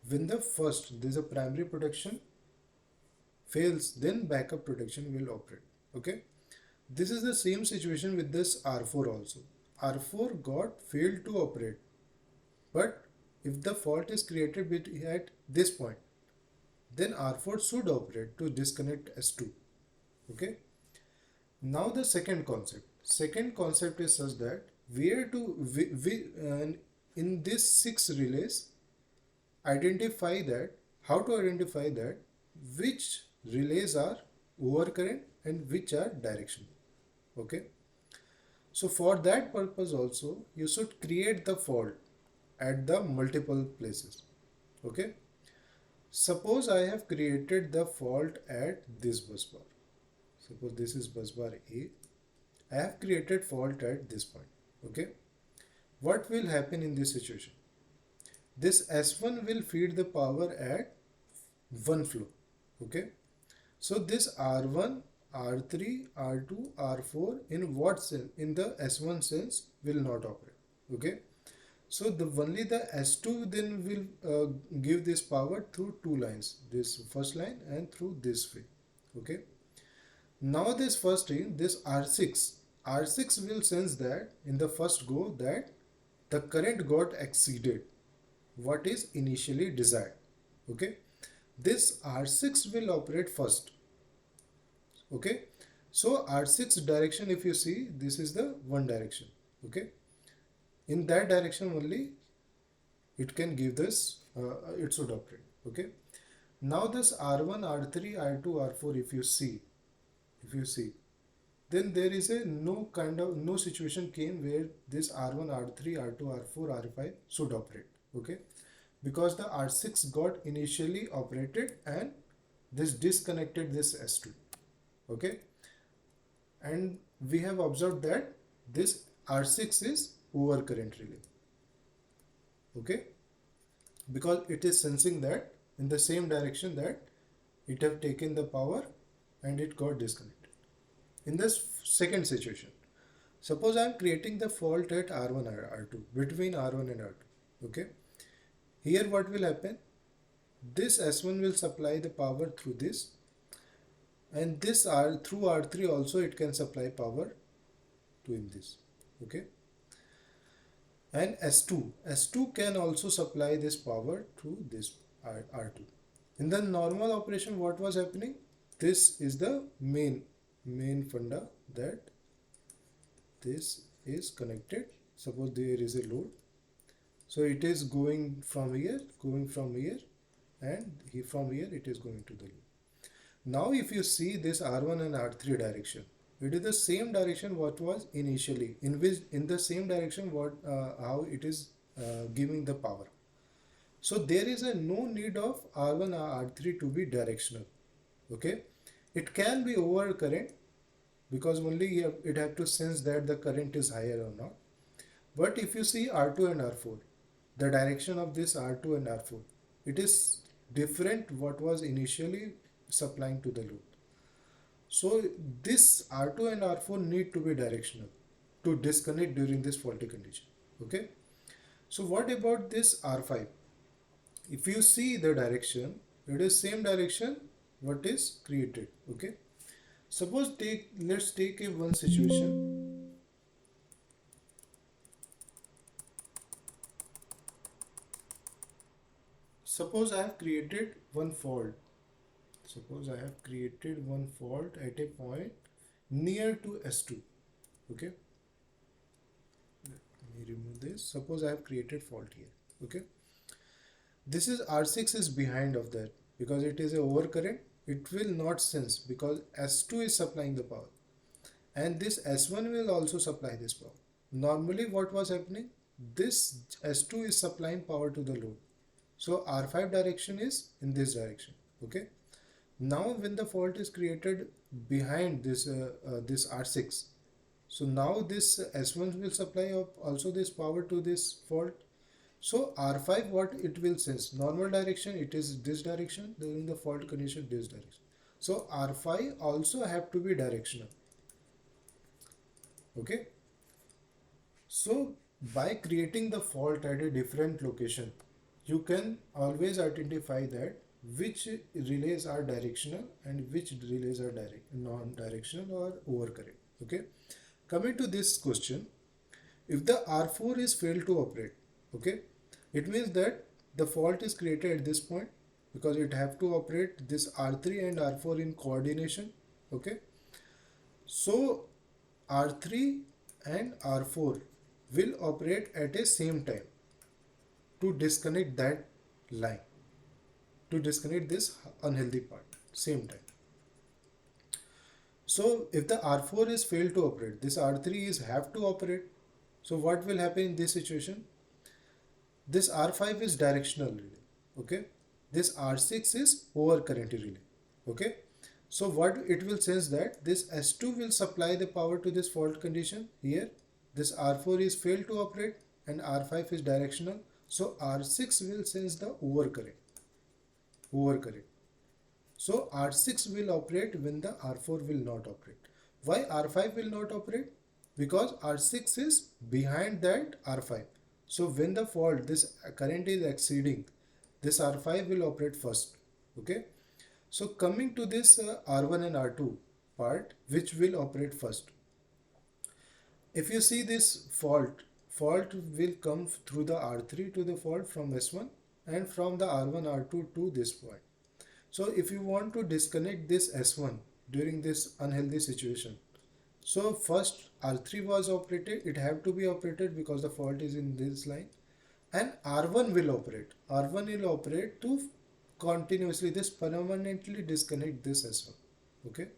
When the first this a primary protection fails, then backup protection will operate. Okay. This is the same situation with this R4 also. R4 got failed to operate, but if the fault is created at this point, then R4 should operate to disconnect S2. Okay. Now the second concept. Second concept is such that in these 6 relays, identify that how to identify that which relays are overcurrent and which are directional. Okay. So for that purpose also you should create the fault at the multiple places. Okay. Suppose I have created the fault at this bus bar. Suppose this is bus bar A. I have created fault at this point. Okay. What will happen in this situation? This S1 will feed the power at one flow. Okay. So this R1, R3, R2, R4 in what sense? In the S1 sense will not operate. Okay. So only the S2 then will give this power through two lines. This first line and through this way. Okay. Now this first thing, this R6 will sense that in the first go that the current got exceeded what is initially desired. Okay. This R6 will operate first. Okay. So R6 direction, if you see, this is the one direction. Okay. In that direction only it can give this, it should operate. Okay. Now this R1, R3, R2, R4, if you see, then there is a no situation came where this R1, R3, R2, R4, R5 should operate. Okay. Because the R6 got initially operated and this disconnected this S2. Okay. And we have observed that this R6 is overcurrent relay. Okay. Because it is sensing that in the same direction that it have taken the power and it got disconnected. In this second situation, suppose I am creating the fault at R1 and R2, between R1 and R2. Okay. Here what will happen? This S1 will supply the power through this, and this through R3 also it can supply power to in this. Okay. And S2 can also supply this power through this R2. In the normal operation, what was happening? This is the main funda that this is connected. Suppose there is a load. So it is going from here, and from here it is going to the loop. Now if you see this R1 and R3 direction, it is the same direction what was initially, in the same direction what how it is giving the power. So there is no need of R1 or R3 to be directional. Okay, it can be over current because only it have to sense that the current is higher or not. But if you see R2 and R4, the direction of this R2 and R4, it is different what was initially supplying to the load. So this R2 and R4 need to be directional to disconnect during this faulty condition. Okay. So what about this R5? If you see the direction, it is same direction what is created. Okay. Suppose let's take a one situation. Suppose I have created one fault. Suppose I have created one fault at a point near to S2. Okay. Let me remove this. Suppose I have created fault here. Okay. This is R6 is behind of that because it is a overcurrent. It will not sense because S2 is supplying the power, and this S1 will also supply this power. Normally what was happening, this S2 is supplying power to the load, so R5 direction is in this direction. Okay. Now when the fault is created behind this R6, so now this S1 will supply also this power to this fault. So R5 what it will sense, normal direction it is this direction, during the fault condition this direction. So R5 also have to be directional. Okay. So by creating the fault at a different location, you can always identify that which relays are directional and which relays are non-directional or overcurrent. Okay. Coming to this question, if the R4 is failed to operate, okay, it means that the fault is created at this point because it have to operate this R3 and R4 in coordination. Okay. So R3 and R4 will operate at a same time to disconnect that line, to disconnect this unhealthy part, same time. So if the R4 is failed to operate, this R3 is have to operate. So what will happen in this situation? This R5 is directional relay. Okay. This R6 is overcurrent relay. Okay. So what it will sense that this S2 will supply the power to this fault condition here. This R4 is failed to operate and R5 is directional. So R6 will sense the overcurrent. Overcurrent. So R6 will operate when the R4 will not operate. Why R5 will not operate? Because R6 is behind that R5. So when the fault, this current is exceeding, this R5 will operate first. Okay. So coming to this R1 and R2 part, which will operate first. If you see this fault will come through the R3 to the fault from S1 and from the R1 R2 to this point. So if you want to disconnect this S1 during this unhealthy situation, so first R3 was operated, it have to be operated because the fault is in this line, and R1 will operate. R1 will operate to continuously this permanently disconnect this S1. Okay.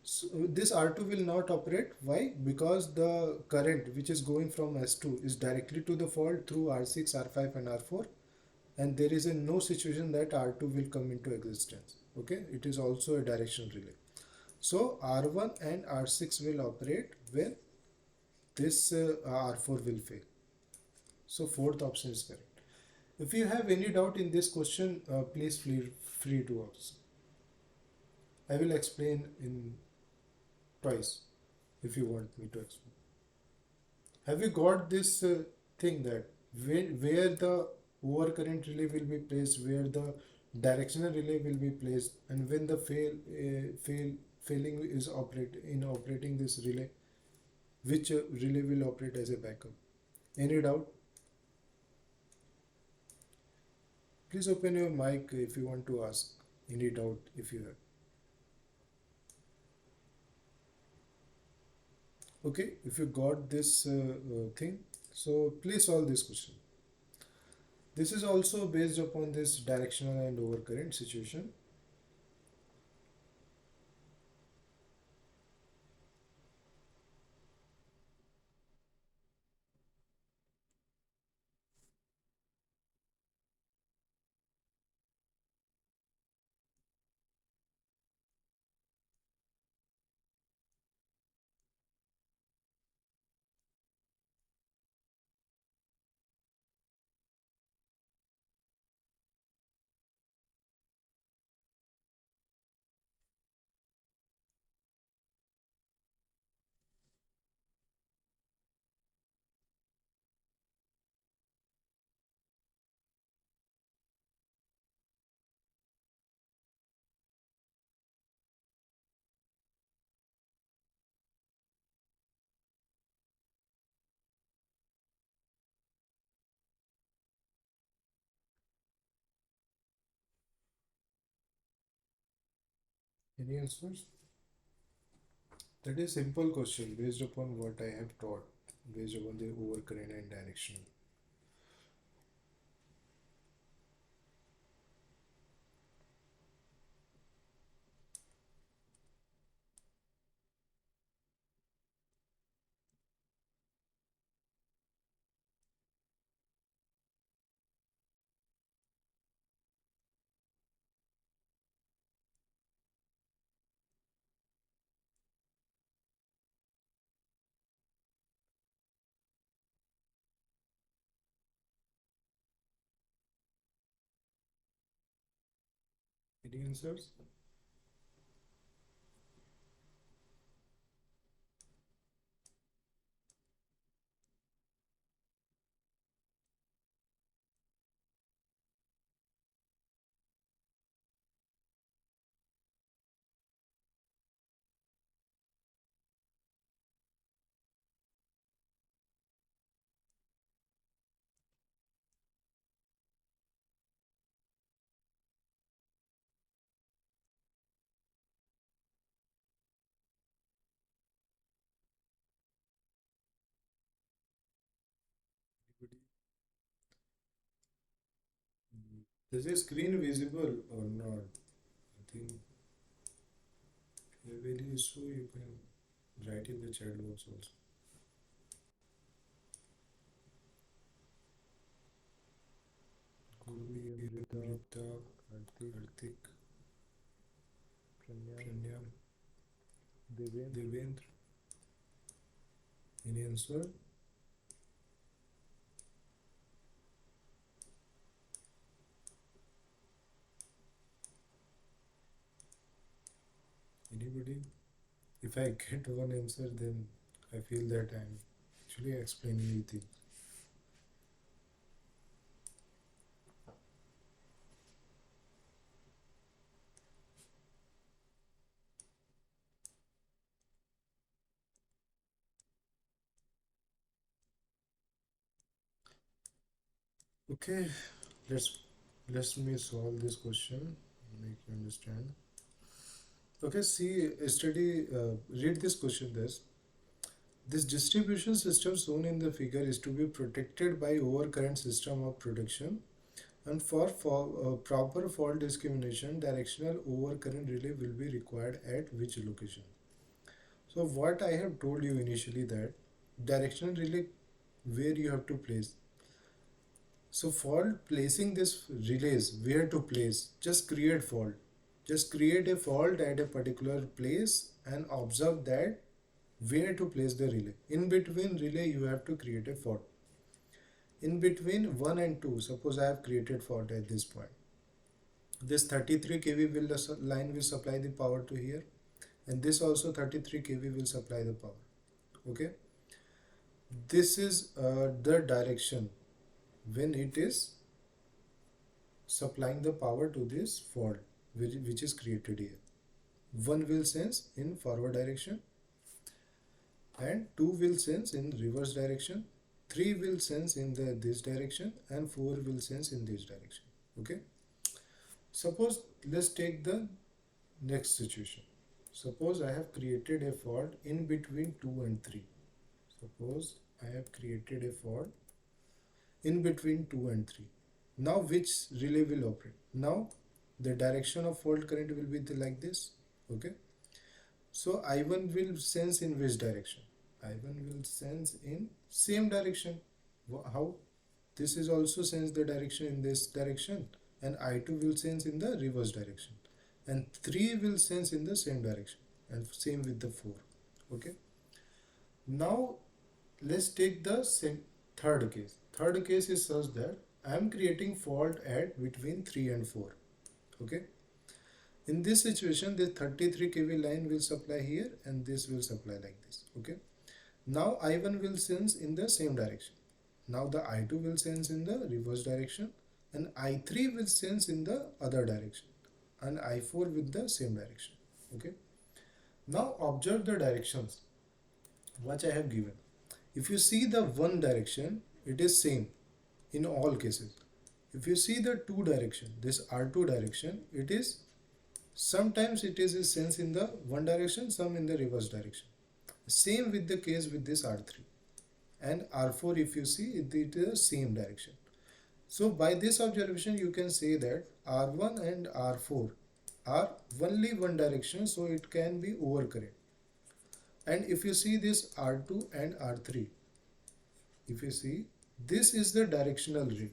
So this R2 will not operate. Why? Because the current which is going from S2 is directly to the fault through R6, R5 and R4, and there is a no situation that R2 will come into existence. Okay, it is also a directional relay. So R1 and R6 will operate when this R4 will fail. So fourth option is correct. If you have any doubt in this question, please feel free to ask. I will explain in twice if you want me to explain. Have you got this thing that where the overcurrent relay will be placed, where the directional relay will be placed, and when the failing is operating this relay, which relay will operate as a backup? Any doubt? Please open your mic if you want to ask any doubt if you have. Okay, if you got this thing, so please solve this question. This is also based upon this directional and overcurrent situation. Any answers? That is simple question based upon what I have taught, based upon the overcurrent and directional. Any answers? Anybody? Is the screen visible or not? I think if you have any issue, you can write in the chat box also. Gurvi, Gurvi, Amrita, Amrita, Karthik, Karthik, Pranyam, Pranyam, Devendra. Devendra. Any answer? Anybody? If I get one answer, then I feel that I'm actually explaining anything. Okay, let's let me solve this question. Make you understand. Okay, see, study. Read this question. This distribution system shown in the figure is to be protected by overcurrent system of production, and for proper fault discrimination, directional overcurrent relay will be required at which location. So what I have told you initially, that directional relay where you have to place. So for placing this relays, where to place, just create fault. Just create a fault at a particular place and observe that where to place the relay. In between relay you have to create a fault. In between 1 and 2, suppose I have created fault at this point. This 33 kV line will supply the power to here, and this also 33 kV will supply the power. Okay, this is the direction when it is supplying the power to this fault which is created here. One will sense in forward direction, and 2 will sense in reverse direction, 3 will sense in this direction, and 4 will sense in this direction. Okay, suppose let's take the next situation. Suppose I have created a fault in between 2 and 3. Suppose I have created a fault in between 2 and 3. Now which relay will operate? Now the direction of fault current will be like this. Okay, so I1 will sense in which direction? I1 will sense in same direction. How? This is also sense the direction in this direction, and I2 will sense in the reverse direction, and 3 will sense in the same direction, and same with the 4. Okay, now let's take the third case. Third case is such that I am creating fault at between 3 and 4. Okay, in this situation the 33 kV line will supply here, and this will supply like this. Okay, now I1 will sense in the same direction. Now the I2 will sense in the reverse direction, and I3 will sense in the other direction, and I4 with the same direction. Okay, now observe the directions which I have given. If you see the one direction, it is same in all cases. If you see the two direction, this R2 direction, it is Sometimes it is a sense in the one direction, some in the reverse direction. Same with the case with this R3 and R4. If you see, it is the same direction. So by this observation you can say that R1 and R4 are only one direction, so it can be overcurrent. And if you see this R2 and R3, if you see, this is the directional relay,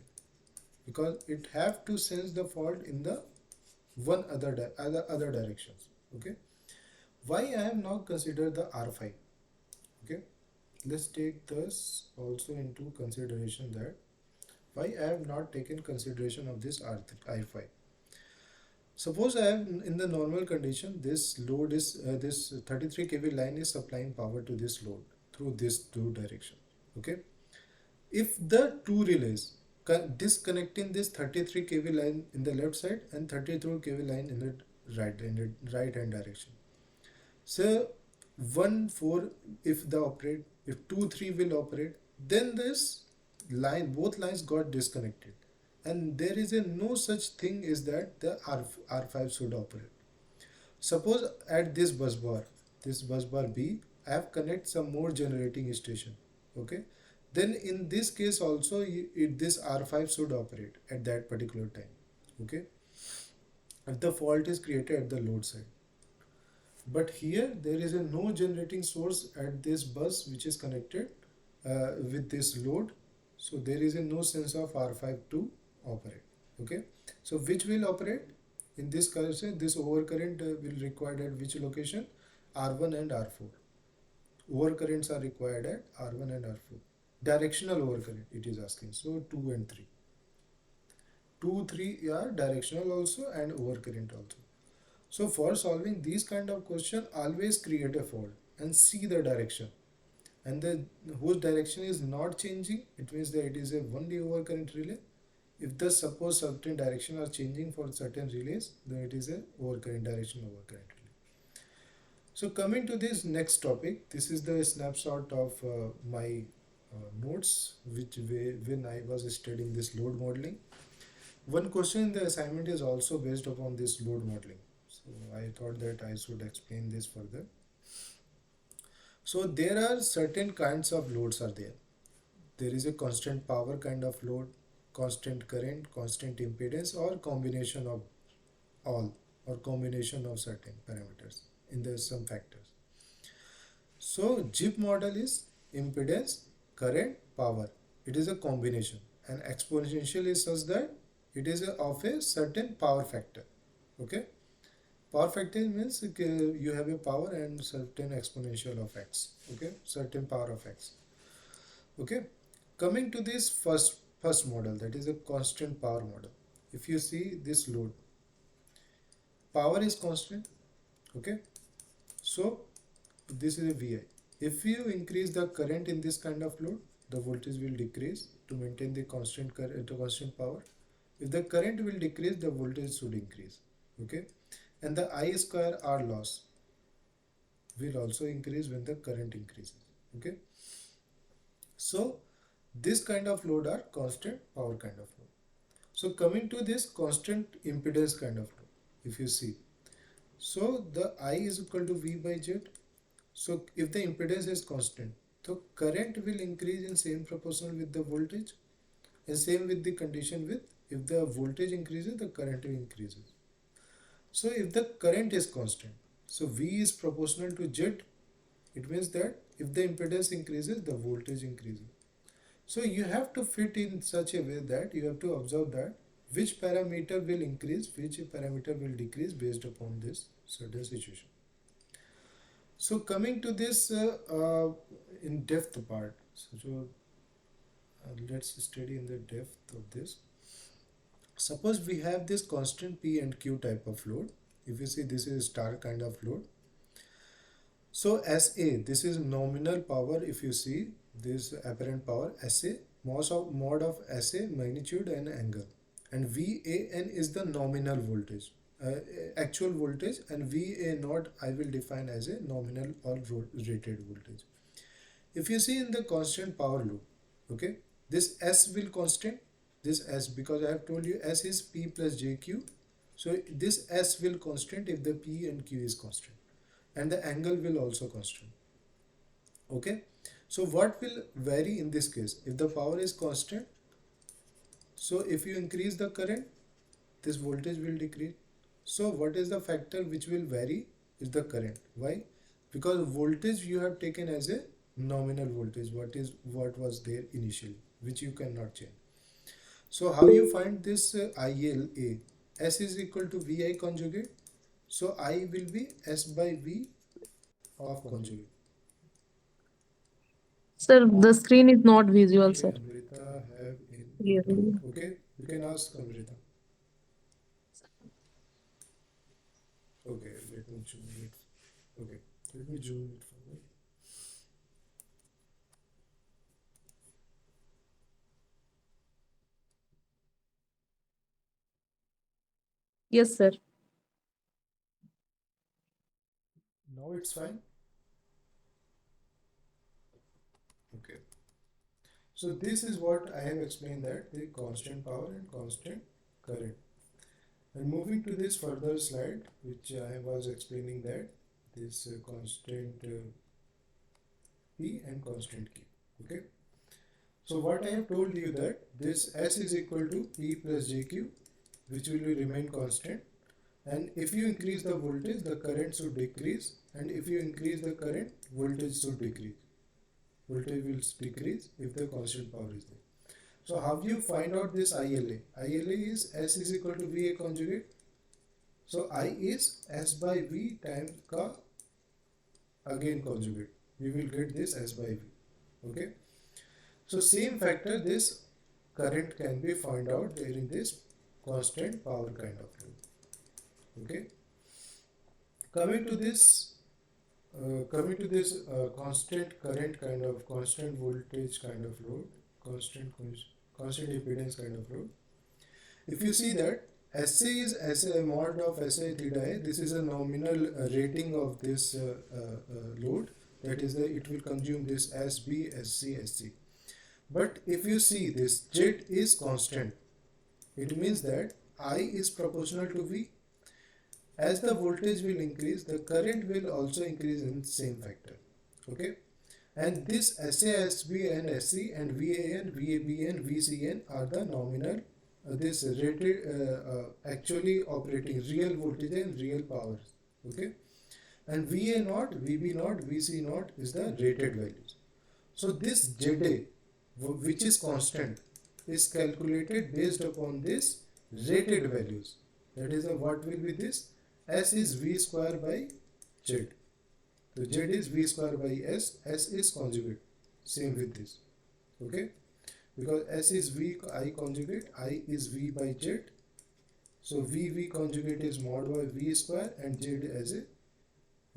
because it have to sense the fault in the one other directions. Okay, why I have not considered the R5? Okay, let's take this also into consideration, that why I have not taken consideration of this R5. Suppose I have, in the normal condition, this load is this 33 kV line is supplying power to this load through this two direction. Okay, if the two relays disconnecting this 33 kV line in the left side and 33 kV line in the right hand direction, so 1 4, if the operate, if 2 3 will operate, then this line, both lines got disconnected, and there is a no such thing is that the R5 should operate. Suppose at this bus bar B, I have connect some more generating station. Okay, then in this case also this R5 should operate at that particular time. Okay, if the fault is created at the load side. But here there is a no generating source at this bus which is connected with this load, so there is a no sense of R5 to operate. Okay, so which will operate in this case? This overcurrent will required at which location? R1 and R4. Overcurrents are required at R1 and R4. Directional overcurrent it is asking, so 2 and 3. 2 3 are directional also and overcurrent also. So for solving these kind of question, always create a fault and see the direction, and the whose direction is not changing, it means that it is a only overcurrent relay. If the suppose certain direction are changing for certain relays, then it is a overcurrent direction overcurrent relay. So coming to this next topic, this is the snapshot of my notes when I was studying this load modeling. One question in the assignment is also based upon this load modeling, so I thought that I should explain this further. So there are certain kinds of loads are there. There is a constant power kind of load, constant current, constant impedance, or combination of all, or combination of certain parameters in the some factors. So JIP model is impedance, current, power. It is a combination, and exponential is such that it is of a certain power factor. Okay, power factor means you have a power and certain exponential of x. Okay, certain power of x. Okay, coming to this first model, that is a constant power model. If you see this load, power is constant. Okay, so this is a VI. If you increase the current in this kind of load, the voltage will decrease to maintain the constant current, constant power. If the current will decrease, the voltage should increase. Okay, and the I square R loss will also increase when the current increases. Okay, so this kind of load are constant power kind of load. So coming to this constant impedance kind of load, if you see, so the I is equal to V by Z. So if the impedance is constant, so current will increase in same proportion with the voltage, and same with the condition with, if the voltage increases, the current will increases. So if the current is constant, so V is proportional to Z, it means that if the impedance increases, the voltage increases. So you have to fit in such a way that you have to observe that which parameter will increase, which parameter will decrease based upon this certain situation. So coming to this in depth part, so let's study in the depth of this. Suppose we have this constant P and Q type of load. If you see, this is star kind of load. So SA, this is nominal power. If you see this apparent power, SA, mod of SA, magnitude and angle, and VAN is the nominal voltage, actual voltage, and VA naught I will define as a nominal or rated voltage. If you see in the constant power loop, okay, this S will constant, this S, because I have told you S is P plus JQ So this S will constant if the P and Q is constant, and the angle will also constant. Okay. So what will vary in this case? If the power is constant, so if you increase the current, this voltage will decrease. So what is the factor which will vary is the current. Why? Because voltage you have taken as a nominal voltage, what was there initially, which you cannot change. So how you find this ILA? S is equal to VI conjugate. So I will be S by V of conjugate. Sir, the screen is not visual, Okay, sir. Amrita have Yeah. input doubt. Okay, you can ask Amrita. Okay, let me zoom it. Okay, let me zoom it forward. Yes, sir. Now it's fine. Okay. So this is what I have explained, that the constant power and constant current. And moving to this further slide, which I was explaining, that this constant P and constant Q. Okay. So what I have told you, that this S is equal to P plus JQ, which will remain constant. And if you increase the voltage, the current should decrease. And if you increase the current, voltage should decrease. Voltage will decrease if the constant power is there. So how you find out this ILA? ILA is S is equal to VA conjugate. So I is S by V times ka again conjugate. We will get this S by V. Okay. So same factor, this current can be found out there in this constant power kind of load. Okay. Coming to this, constant current kind of, constant voltage kind of load, constant impedance kind of load. If you see that SA is SA mod of SA theta A, this is a nominal rating of this load. That is, it will consume this SB, SC, SC. But if you see this Z is constant, it means that I is proportional to V. As the voltage will increase, the current will also increase in same factor. Okay. And this SASB and SC and VAN, VAB and VCN are the nominal, this rated, actually operating real voltage and real power. Okay. And VA naught, VB naught, VC naught is the rated values. So this ZA, which is constant, is calculated based upon this rated values. That is, what will be this? S is V square by Z. So Z is V square by S. S is conjugate. Same with this. Okay. Because S is V I conjugate. I is V by Z. So V conjugate is mod by V square and Z as a.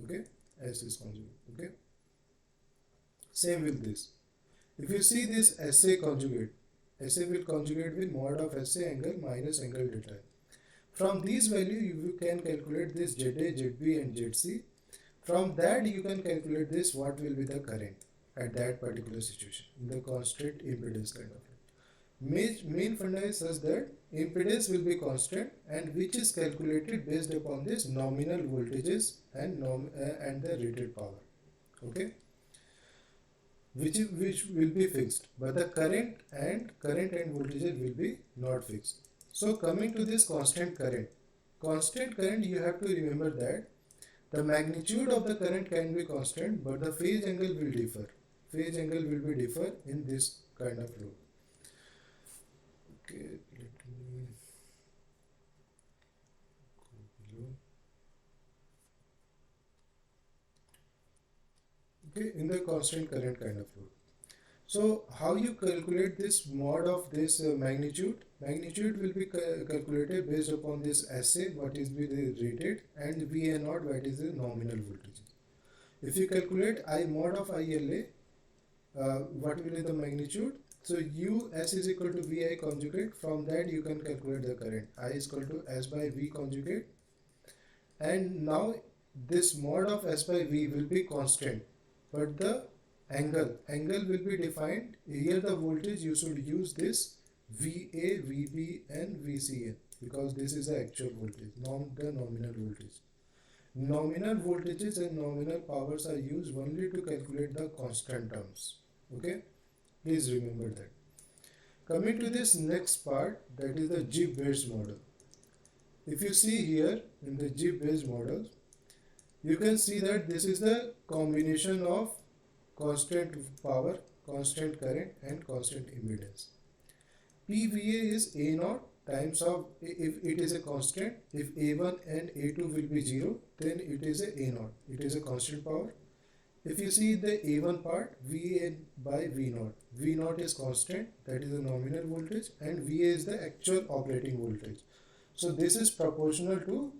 Okay. S is conjugate. Okay. Same with this. If you see this SA conjugate, SA will conjugate with mod of SA angle minus angle delta. From these values, you can calculate this ZA, ZB and ZC. From that, you can calculate this, what will be the current at that particular situation, in the constant impedance kind of it. Main funda is such that impedance will be constant, and which is calculated based upon this nominal voltages and and the rated power. Okay. Which will be fixed, but the current and voltages will be not fixed. So coming to this constant current, you have to remember that the magnitude of the current can be constant, but the phase angle will differ. Phase angle will be differ in this kind of load. Okay, let me go below. Okay, in the constant current kind of load. So how you calculate this mod of this magnitude? Magnitude will be calculated based upon this SA, what is the rated, and VA naught, what is the nominal voltage. If you calculate I mod of ILA, what will be the magnitude? So U S is equal to VI conjugate. From that you can calculate the current. I is equal to S by V conjugate. And now this mod of S by V will be constant, but the angle will be defined. Here the voltage you should use this VA, VB and VCN. because this is the actual voltage, the nominal voltage. Nominal voltages and nominal powers are used only to calculate the constant terms. Okay, please remember that. Coming to this next part, that is the G based model. If you see here in the G based model, you can see that this is the combination of constant power, constant current, and constant impedance. PVA is A naught times of, if it is a constant, if A1 and A2 will be 0, then it is a A naught, it is a constant power. If you see the A1 part, VA by V naught. V naught is constant, that is the nominal voltage, and VA is the actual operating voltage. So this is proportional to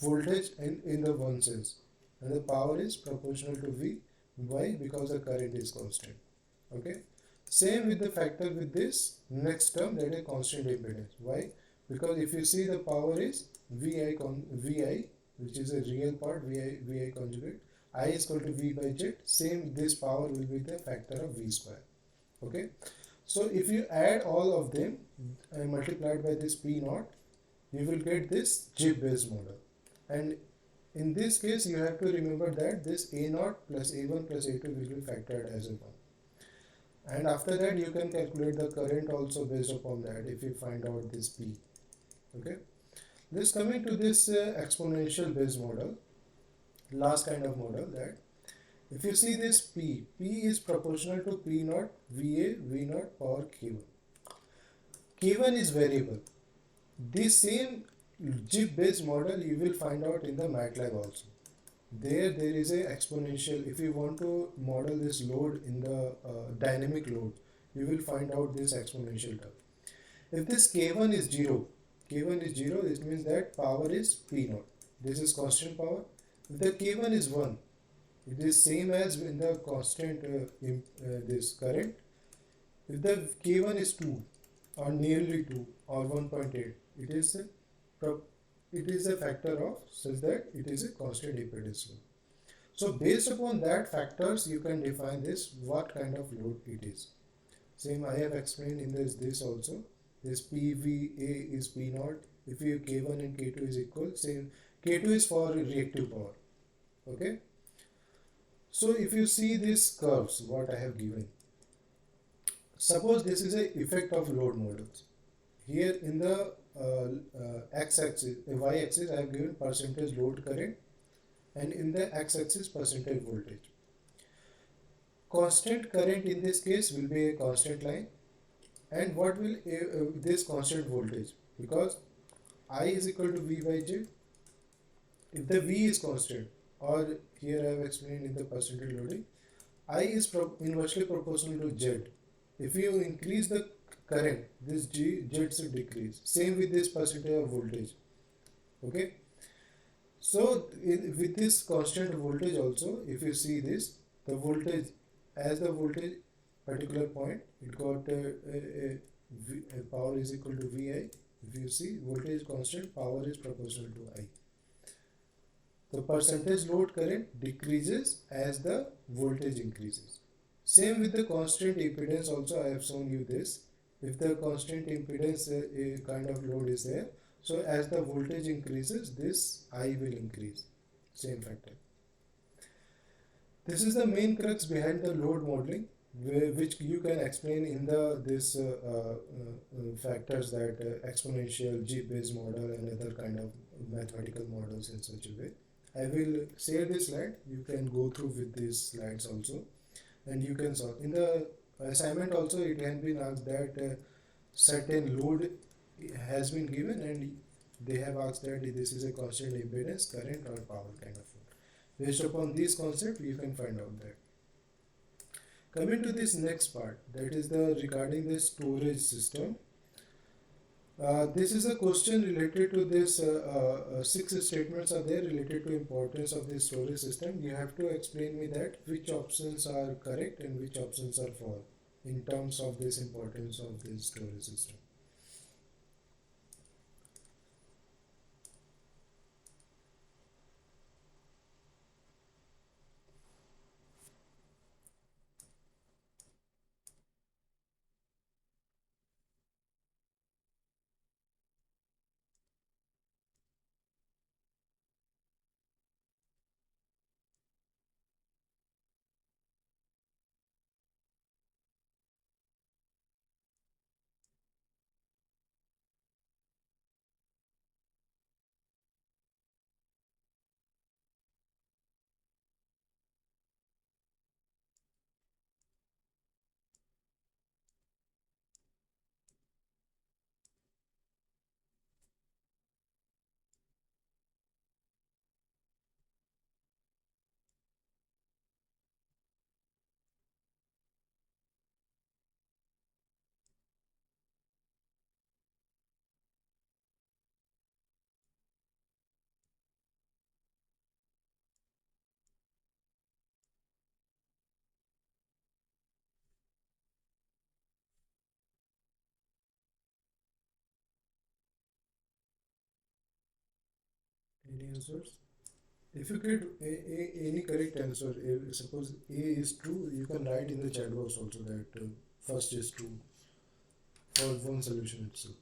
voltage in the one sense, and the power is proportional to V. Why? Because the current is constant. Okay. Same with the factor with this next term, that is constant impedance. Why? Because if you see the power is VI, which is a real part, VI conjugate. I is equal to V by Z. Same, this power will be the factor of V square. Okay. So if you add all of them and multiplied by this P naught, you will get this J based model. And in this case, you have to remember that this A naught plus A1 plus A2 will be factored as a 1. And after that, you can calculate the current also based upon that if you find out this P. Okay. This coming to this exponential based model, last kind of model, that if you see this P is proportional to P naught VA V naught power Q1. K1 is variable. This same GIF based model you will find out in the MATLAB also. There is a exponential. If you want to model this load in the dynamic load, you will find out this exponential term. If this K1 is 0, this means that power is P naught. This is constant power. If the K1 is 1, it is same as in the constant this current. If the K1 is 2 or nearly 2 or 1.8, it is a factor of such that it is a constant impedance load. So based upon that factors, you can define this what kind of load it is. Same I have explained in this also. This PVA is P naught. If you K1 and K2 is equal, same K2 is for reactive power. Okay. So if you see these curves, what I have given, suppose this is a effect of load models. Here in the x-axis, y-axis, I have given percentage load current, and in the x-axis percentage voltage. Constant current in this case will be a constant line, and what will this constant voltage, because I is equal to V by Z. If the V is constant, or here I have explained in the percentage loading, I is inversely proportional to Z. If you increase the current, this Z should decrease. Same with this percentage of voltage. Okay. So with this constant voltage also, if you see this, the voltage, as the voltage particular point, it got a power is equal to Vi. If you see voltage constant, power is proportional to I. The percentage load current decreases as the voltage increases. Same with the constant impedance also, I have shown you this. If the constant impedance kind of load is there, so as the voltage increases, this I will increase. Same factor. This is the main crux behind the load modeling, which you can explain in the this factors, that exponential G-based model and other kind of mathematical models in such a way. I will share this slide. You can go through with these slides also, and you can solve. In the assignment also, it can be asked that certain load has been given, and they have asked that this is a constant impedance, current, or power kind of load. Based upon these concepts, you can find out that. Coming to this next part, that is the regarding the storage system. This is a question related to this 6 statements are there related to importance of this storage system. You have to explain me that which options are correct and which options are false in terms of this importance of this storage system. Any answers? If you get any correct answer, suppose A is true, you can write in the chat box also that first is true for one solution itself.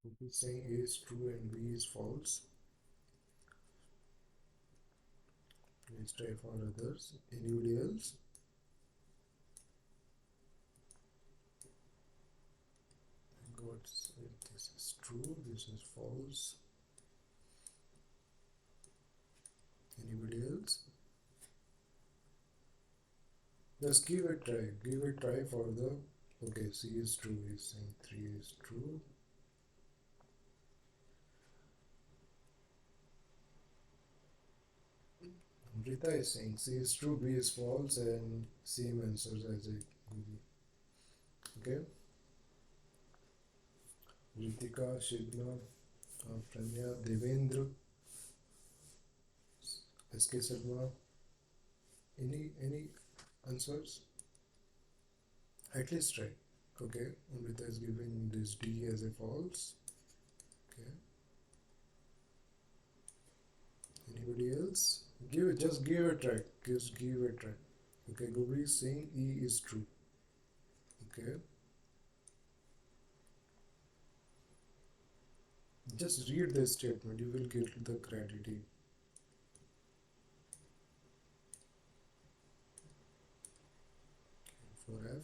Group is saying A is true and B is false. Let's try for others. Anybody else? God said this is true, this is false. Anybody else? Just give a try. Give a try for the. Okay, C is true. He's saying 3 is true. Rita is saying C is true, B is false, and same answers as a Google. Okay. Ritika, Shibna, Pranya, Devendra, SK Sharma. Any answers? At least try. Okay. Amrita is giving this D as a false. Okay. Anybody else? Just give a try. Just give a try. Okay, Gobi is saying E is true. Okay. Just read the statement, you will get the clarity. For F.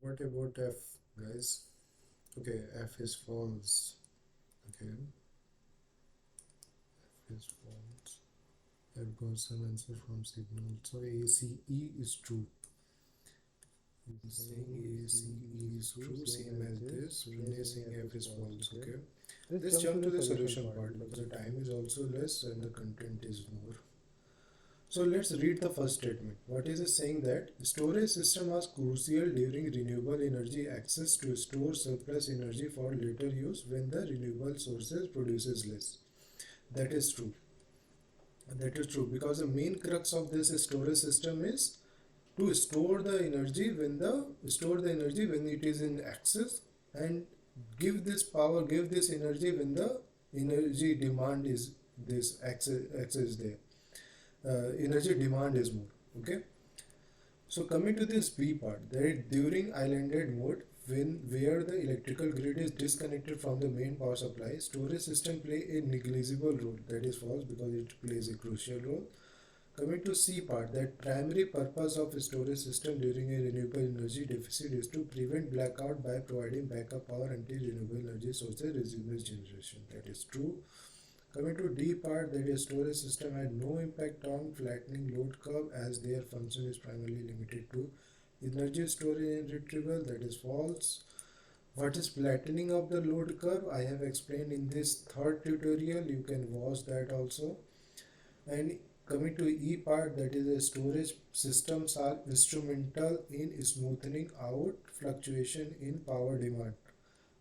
What about F, guys? Okay, F is false. Okay. F is false. I've got some answer from signal. So ACE is true. He's saying ACE is true, same as this. Pranay saying F is false. Okay. Let's jump to the solution part because the time is also less and the content is more. So let's read the first statement. What is it saying? That storage system was crucial during renewable energy access to store surplus energy for later use when the renewable sources produces less. That is true. That is true because the main crux of this storage system is to store the energy when it is in excess and give this power, give this energy when the energy demand is this excess there. Energy demand is more. Okay. So coming to this B part, that during islanded mode, where the electrical grid is disconnected from the main power supply, storage system play a negligible role. That is false because it plays a crucial role. Coming to C part, that primary purpose of a storage system during a renewable energy deficit is to prevent blackout by providing backup power until renewable energy sources resume generation. That is true. Coming to D part, that is storage system had no impact on flattening load curve as their function is primarily limited to energy storage and retrieval. That is false. What is flattening of the load curve? I have explained in this third tutorial. You can watch that also. And coming to E part, that is the storage systems are instrumental in smoothing out fluctuation in power demand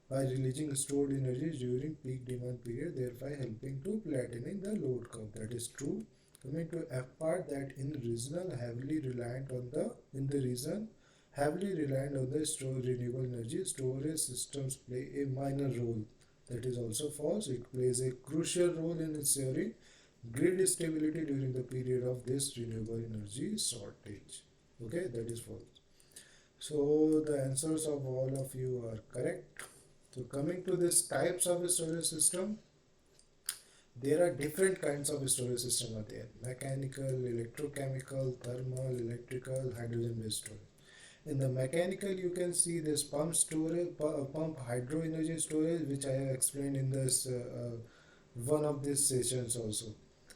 by releasing stored energy during peak demand period, thereby helping to flattening the load curve. That is true. Coming to F part, that in the region heavily reliant on the renewable energy, storage systems play a minor role. That is also false. It plays a crucial role in ensuring grid stability during the period of this renewable energy shortage. Okay, that is false. So the answers of all of you are correct. So coming to this types of storage system, there are different kinds of storage system are there: mechanical, electrochemical, thermal, electrical, hydrogen based storage. In the mechanical, you can see this pump storage, pump hydro energy storage, which I have explained in this one of these sessions also.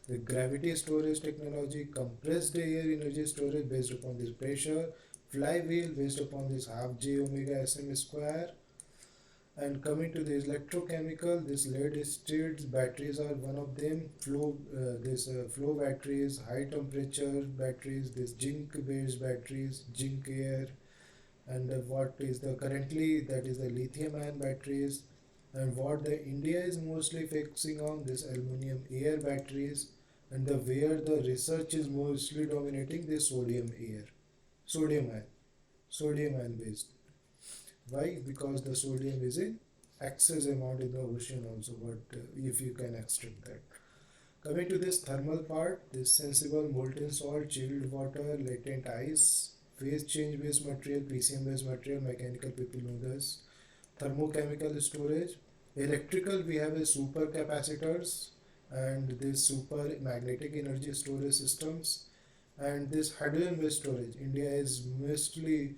The gravity storage technology, compressed air energy storage based upon this pressure, flywheel based upon this half j omega sm square, And coming to the electrochemical, this lead acid batteries are one of them. Flow batteries, high temperature batteries, this zinc based batteries, zinc air, and what is the currently, that is the lithium ion batteries. And what the India is mostly focusing on, this aluminum air batteries, and the where the research is mostly dominating the sodium ion, sodium ion based. Why? Because the sodium is in excess amount in the ocean also, but if you can extract that. Coming to this thermal part, this sensible molten salt, chilled water, latent ice, phase change based material, PCM based material, mechanical people know this. Thermochemical storage, electrical we have a supercapacitors and this super magnetic energy storage systems, and this hydrogen based storage. India is mostly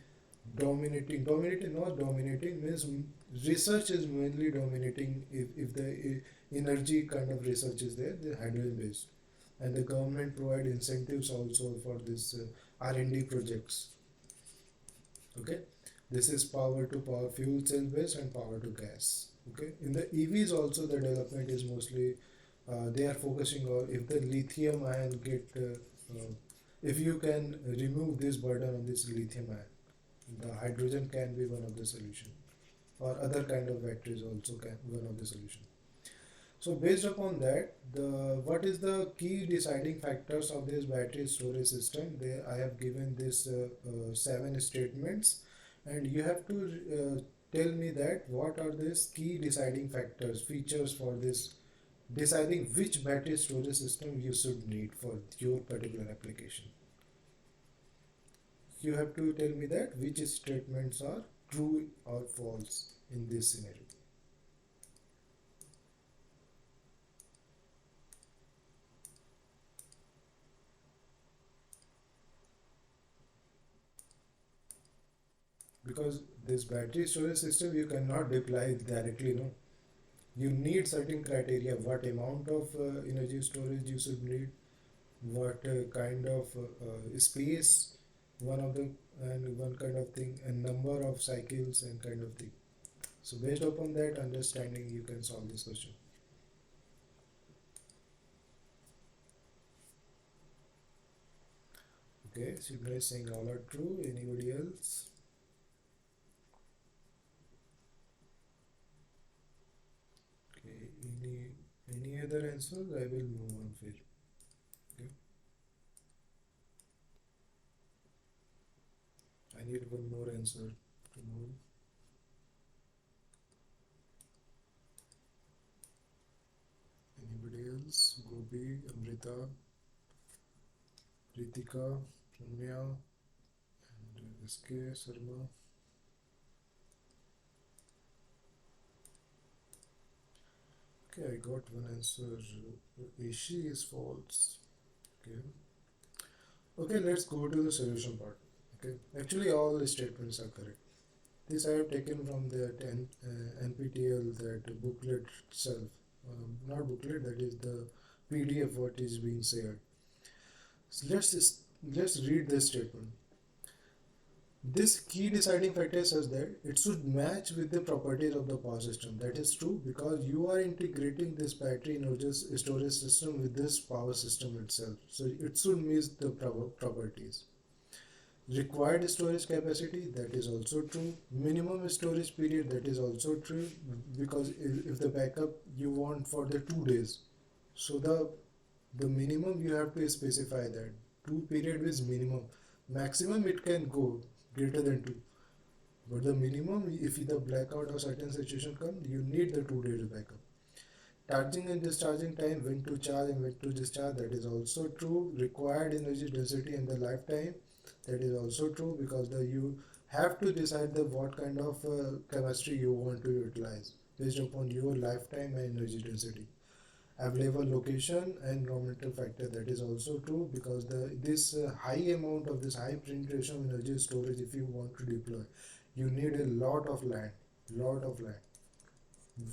dominating, not dominating means research is mainly dominating. If the energy kind of research is there, the hydrogen based, and the government provide incentives also for this R&D projects. Okay, this is power to power, fuel cell based, and power to gas. Okay, in the EVs also the development is mostly they are focusing on if the lithium ion get if you can remove this burden on this lithium ion, the hydrogen can be one of the solution, or other kind of batteries also can one of the solution. So based upon that, the what is the key deciding factors of this battery storage system? There I have given this 7 statements, and you have to tell me that what are these key deciding factors, features for this deciding which battery storage system you should need for your particular application. You have to tell me that which statements are true or false in this scenario. Because this battery storage system you cannot deploy directly, no, you need certain criteria, what amount of energy storage you should need, what kind of space, one of the, and one kind of thing, and number of cycles and kind of thing. So based upon that understanding you can solve this question. Okay, so you guys saying all are true. Anybody else? Okay, any other answers? I will move on for. Okay, I need one more answer to move. Anybody else? Gopi, Amrita, Ritika, Ramya, and SK Sharma. Okay, I got one answer. Ishi is false. Okay. Okay, let's go to the solution part. Okay. Actually, all the statements are correct. This I have taken from the NPTEL, that booklet itself. Not booklet, that is the PDF what is being shared. So let's read this statement. This key deciding factor says that it should match with the properties of the power system. That is true because you are integrating this battery energy storage system with this power system itself. So it should meet the properties. Required storage capacity, that is also true. Minimum storage period, that is also true, because if the backup you want for the 2 days, so the minimum you have to specify that 2 period is minimum. Maximum it can go greater than 2, but the minimum, if the blackout or certain situation comes, you need the 2 days backup. Charging and discharging time, when to charge and when to discharge, that is also true. Required energy density and the lifetime, that is also true, because you have to decide the what kind of chemistry you want to utilize based upon your lifetime and energy density. Available location and environmental factor, that is also true, because this high amount of this high penetration of energy storage, if you want to deploy, you need a lot of land,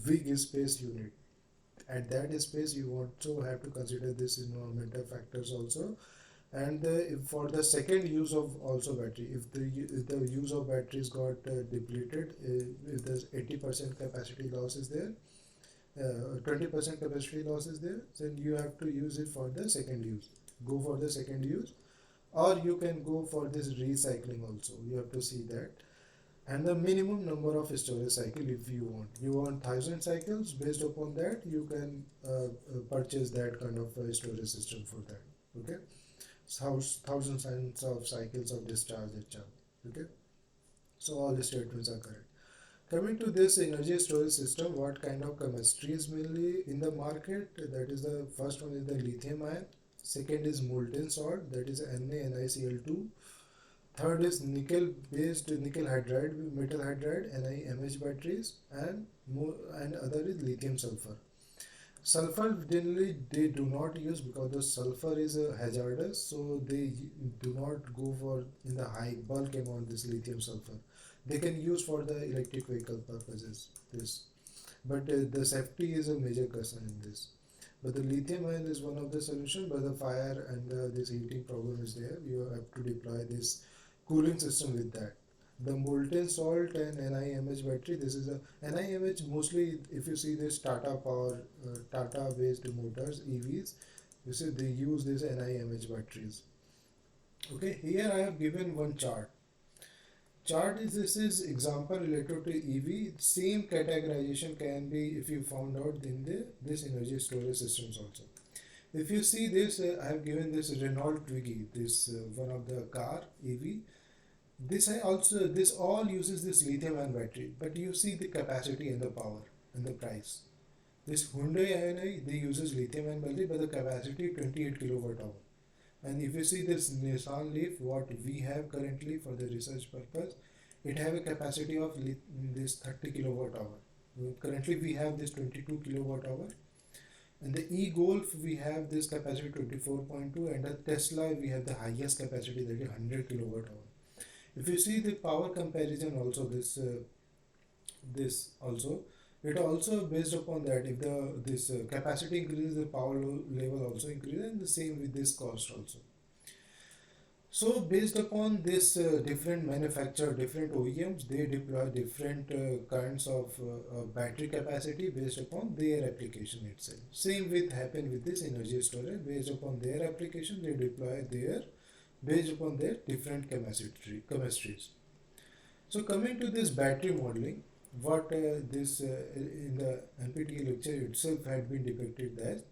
big space you need. At that space you also have to consider this environmental factors also, And for the second use of also battery, if the use of batteries got depleted, if there's 80% capacity loss is there, 20% capacity loss is there, then you have to use it for the second use. Go for the second use, or you can go for this recycling also. You have to see that. And the minimum number of storage cycle, if you want 1000 cycles, based upon that you can purchase that kind of storage system for that. Okay, thousands of cycles of discharge HR. Okay, so all the statements are correct. Coming to this energy storage system, what kind of chemistry is mainly in the market? That is, the first one is the lithium ion, second is molten salt, that is NaNiCl2, third is nickel based nickel hydride, metal hydride, NiMH batteries, and other is lithium sulfur. Sulfur generally they do not use because the sulfur is hazardous, so they do not go for in the high bulk amount this lithium sulfur. They can use for the electric vehicle purposes this, but the safety is a major concern in this. But the lithium ion is one of the solution, but the fire and this heating problem is there. You have to deploy this cooling system with that. The molten salt and NiMH battery, this is a NiMH mostly. If you see this Tata Power, Tata based motors, EVs, you see they use these NiMH batteries. Okay, here I have given one chart. This is example related to EV. Same categorization can be if you found out in this energy storage systems also. If you see this, I have given this Renault Twiggy, this one of the car EV. This all uses this lithium ion battery, but you see the capacity and the power and the price. This Hyundai Ioni, they uses lithium ion battery, but the capacity 28 kilowatt hour. And if you see this Nissan Leaf, what we have currently for the research purpose, it have a capacity of this 30 kilowatt hour. Currently we have this 22 kilowatt hour, and the e-Golf we have this capacity 24.2, and the Tesla we have the highest capacity, that is 100 kilowatt hour. If you see the power comparison also, this also, it also based upon that, if this capacity increases, the power level also increases, and the same with this cost also. So based upon this different manufacturer, different OEMs, they deploy different kinds of battery capacity based upon their application itself. Same with happen with this energy storage. Based upon their application, they deploy their based upon their different chemistries. So coming to this battery modeling, what this in the NPTEL lecture itself had been depicted as.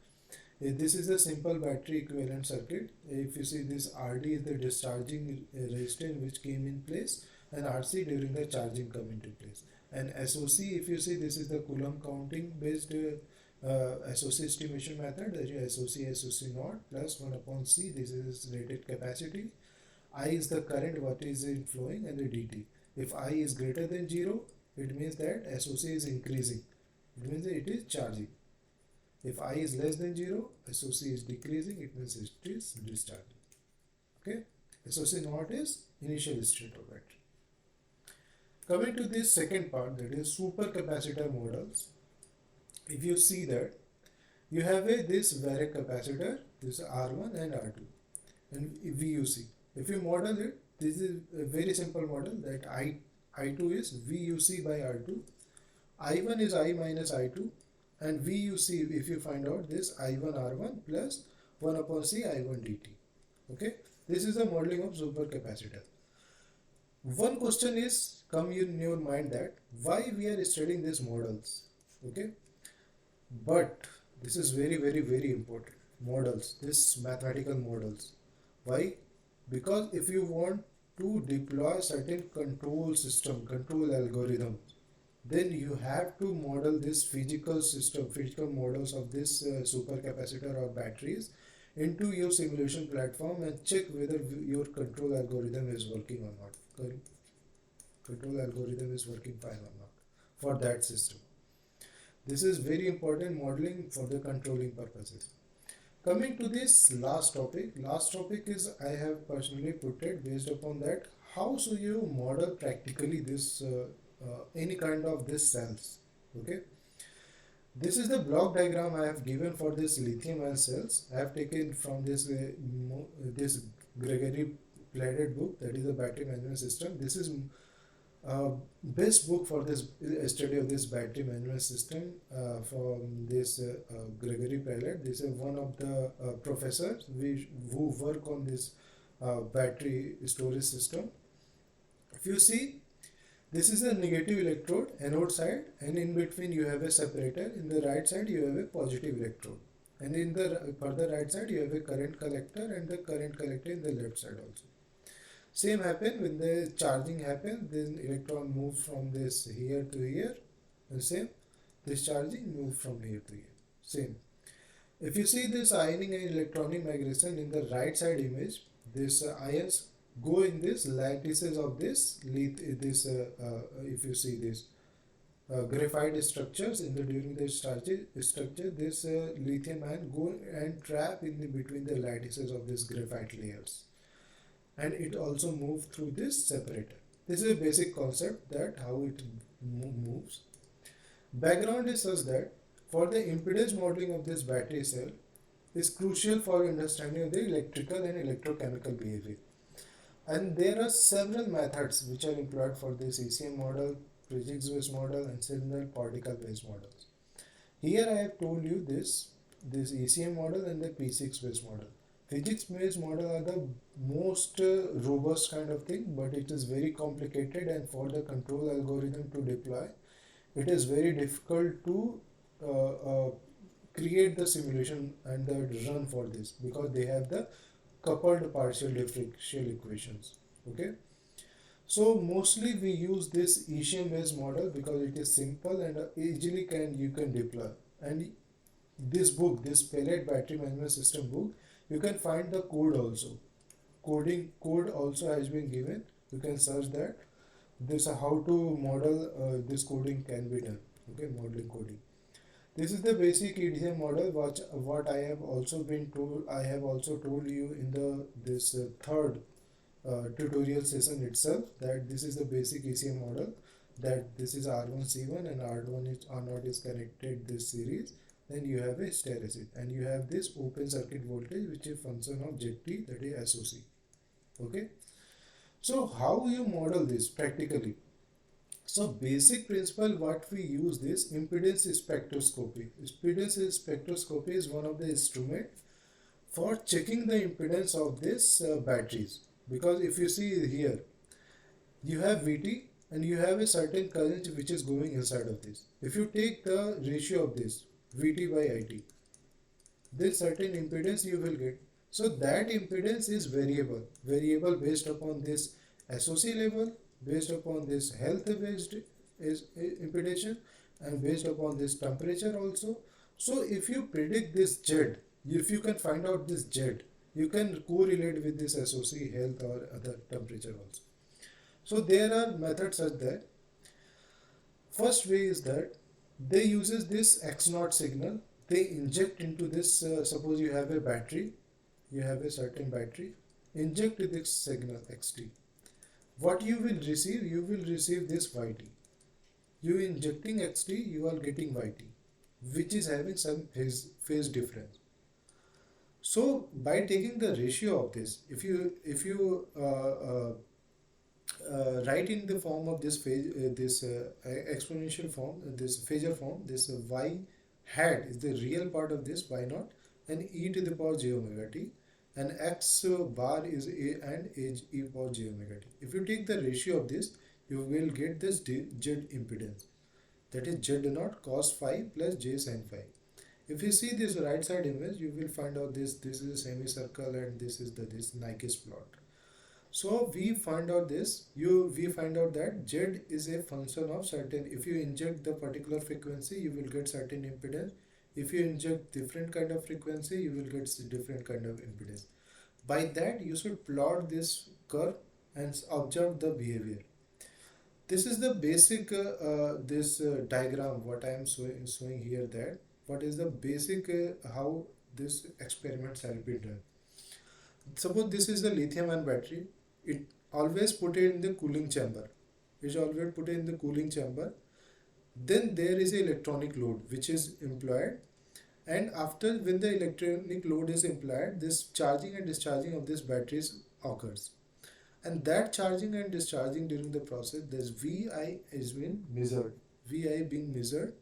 This is a simple battery equivalent circuit. If you see this, RD is the discharging resistance which came in place, and RC during the charging come into place. And SOC, if you see, this is the Coulomb counting based SOC estimation method, that is SOC naught plus 1 upon C. This is rated capacity. I is the current what is in flowing, and the dt. If I is greater than 0, it means that SOC is increasing. It means that it is charging. If I is less than 0, SOC is decreasing, it means it is discharging. Okay, SOC naught is initial state of battery. Coming to this second part, that is supercapacitor models. If you see that, you have this Varroc capacitor, this R1 and R2, and VUC. If you model it, this is a very simple model, that I2 is VUC by R2, I1 is I minus I2, and VUC, if you find out this I1 R1 plus 1 upon C I1 dt. Okay, this is the modeling of supercapacitor. One question is come in your mind, that why we are studying these models. Okay, but this is very important. Models, this mathematical models. Why? Because if you want to deploy certain control system, control algorithm, then you have to model this physical system, physical models of this supercapacitor or batteries into your simulation platform, and check whether your control algorithm is working or not. Control algorithm is working fine or not for that system. This is very important modeling for the controlling purposes. Coming to this last topic is, I have personally put it based upon that, how should you model practically this any kind of this cells. Okay, This is the block diagram I have given for this lithium ion cells. I have taken from this Gregory Pladed book, that is the battery management system. This is uh, best book for this study of this battery management system from this Gregory Pladed. This is one of the professors who work on this battery storage system. If you see, this is a negative electrode, anode side, and in between you have a separator. In the right side you have a positive electrode, and in the further right side you have a current collector and the current collector in the left side also. Same happen when the charging happen, then electron move from this here to here, and same discharging move from here to here. Same. If you see this ioning and electronic migration in the right side image, these ions go in this lattices of this if you see this graphite structures in the during the structure, this lithium ion go and trap in the between the lattices of this graphite layers, and it also move through this separator. This is a basic concept that how it moves. Background is such that for the impedance modeling of this battery cell is crucial for understanding of the electrical and electrochemical behavior. And there are several methods which are employed for this ECM model, physics-based model, and signal particle-based models. Here I have told you this ECM model and the P6-based model. Physics-based model are the most robust kind of thing, but it is very complicated, and for the control algorithm to deploy, it is very difficult to uh, uh, create the simulation and the run for this, because they have the coupled partial differential equations. Okay, so mostly we use this ECM based model because it is simple and easily you can deploy. And this book, this pellet battery management system book, you can find the code also. Code also has been given. You can search that. This how to model this coding can be done. Okay, modeling coding. This is the basic EDM model. What I have also been told. I have also told you in the this third tutorial session itself that this is the basic ECM model. That this is R1C1 and R0 is connected this series. Then you have a hysteresis and you have this open circuit voltage which is function of ZT, that is SOC. Okay. So how you model this practically? So basic principle what we use this impedance spectroscopy. Impedance spectroscopy is one of the instrument for checking the impedance of this batteries, because if you see here you have VT and you have a certain current which is going inside of this. If you take the ratio of this VT by IT, this certain impedance you will get. So that impedance is variable based upon this SOC level, based upon this health based is impedance, and based upon this temperature also. So if you predict this Z, if you can find out this Z, you can correlate with this SOC health or other temperature also. So there are methods such that first way is that they uses this X0 signal. They inject into this suppose you have a battery, you have a certain battery, inject this signal xt. What you will receive, you will receive this yt. You injecting xt, you are getting yt, which is having some phase difference. So by taking the ratio of this, if you write in the form of this exponential form, this phasor form, this y hat is the real part of this y naught, and e to the power j omega t, and x bar is a and h e power j omega t. If you take the ratio of this, you will get this z impedance, that is z naught cos phi plus j sin phi. If you see this right side image, you will find out this is a semicircle and this is this Nyquist plot. So we find out we find out that Z is a function of certain. If you inject the particular frequency, you will get certain impedance. If you inject different kind of frequency, you will get different kind of impedance. By that, you should plot this curve and observe the behavior. This is the basic this diagram what I am showing here, that what is the basic how this experiments have been done. Suppose this is the lithium ion battery. It always put it in the cooling chamber. It's always put it in the cooling chamber. Then there is a electronic load which is employed, and after when the electronic load is employed, this charging and discharging of these batteries occurs, and that charging and discharging during the process, this Vi is being measured, Vi being measured,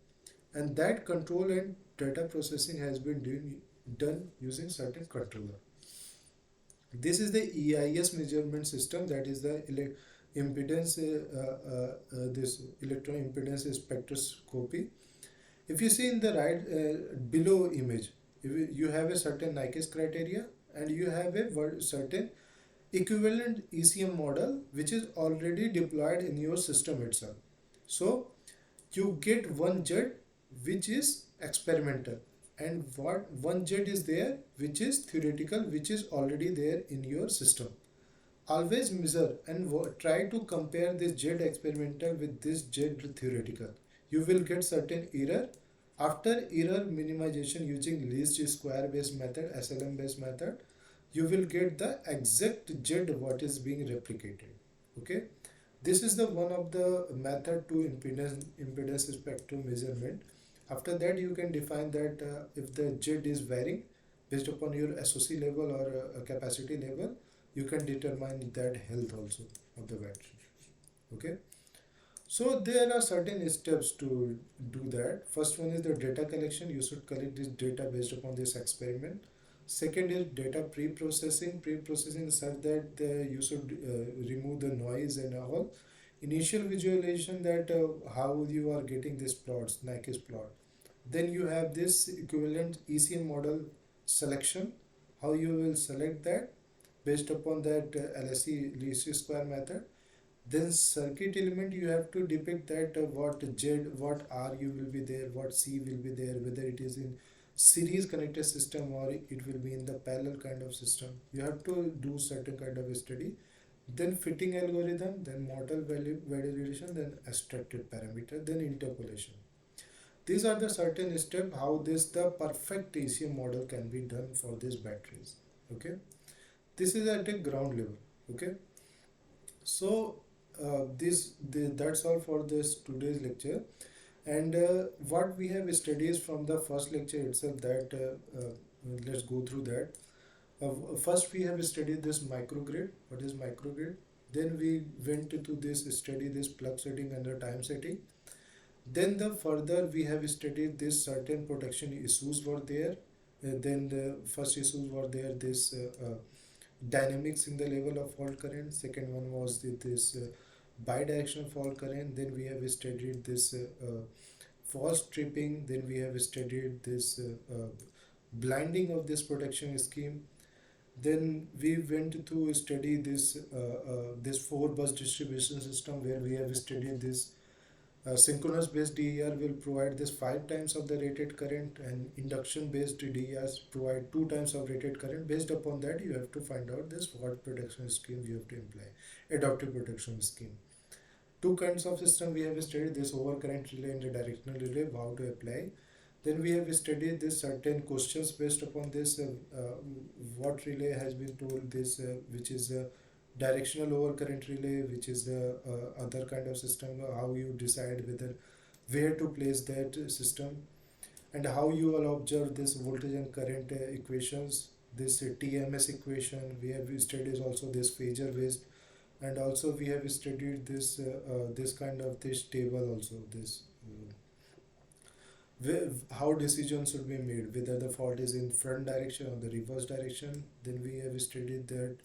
and that control and data processing has been done using certain controller. This is the EIS measurement system, that is the impedance, this electron impedance spectroscopy. If you see in the right below image, if you have a certain Nyquist criteria and you have a certain equivalent ECM model which is already deployed in your system itself. So you get one jet which is experimental, and what one jet is there which is theoretical, which is already there in your system. Always measure and try to compare this jet experimental with this jet theoretical. You will get certain error. After error minimization using least square based method, SLM based method, you will get the exact jet what is being replicated. Okay, this is the one of the method to impedance spectrum measurement. After that, you can define that if the jet is varying based upon your SOC level or capacity level, you can determine that health also of the battery. Okay, so there are certain steps to do that. First one is the data collection. You should collect this data based upon this experiment. Second is data pre-processing. Pre-processing such that you should remove the noise and all. Initial visualization, that how you are getting this plots, Nyquist plot. Then you have this equivalent ECM model selection. How you will select that based upon that LSE least square method. Then circuit element, you have to depict that what Z, what R U will be there, what C will be there, whether it is in series connected system or it will be in the parallel kind of system. You have to do certain kind of study. Then fitting algorithm, then model validation, then extracted parameter, then interpolation. These are the certain steps how this the perfect ECM model can be done for these batteries. Okay, this is at a ground level. Okay, so that's all for this today's lecture. And what we have studied from the first lecture itself, that let's go through that. First we have studied this microgrid. What is microgrid? Then we went to this study this plug setting and the time setting. Then the further we have studied this certain protection issues were there. Then the first issues were there this dynamics in the level of fault current. Second one was this bidirectional fault current. Then we have studied this false tripping. Then we have studied this blinding of this protection scheme. Then we went to study this 4-bus distribution system, where we have studied this synchronous based DER will provide this 5 times of the rated current, and induction based DERs provide 2 times of rated current. Based upon that, you have to find out this what protection scheme you have to imply, adaptive protection scheme. Two kinds of system we have studied, this overcurrent relay and the directional relay, how to apply. Then we have studied this certain questions based upon this what relay has been told this which is directional overcurrent relay, which is the other kind of system, how you decide whether where to place that system, and how you will observe this voltage and current equations, this TMS equation. We have studied also this phasor based, and also we have studied this this kind of this table also, this how decisions should be made, whether the fault is in front direction or the reverse direction. Then we have studied that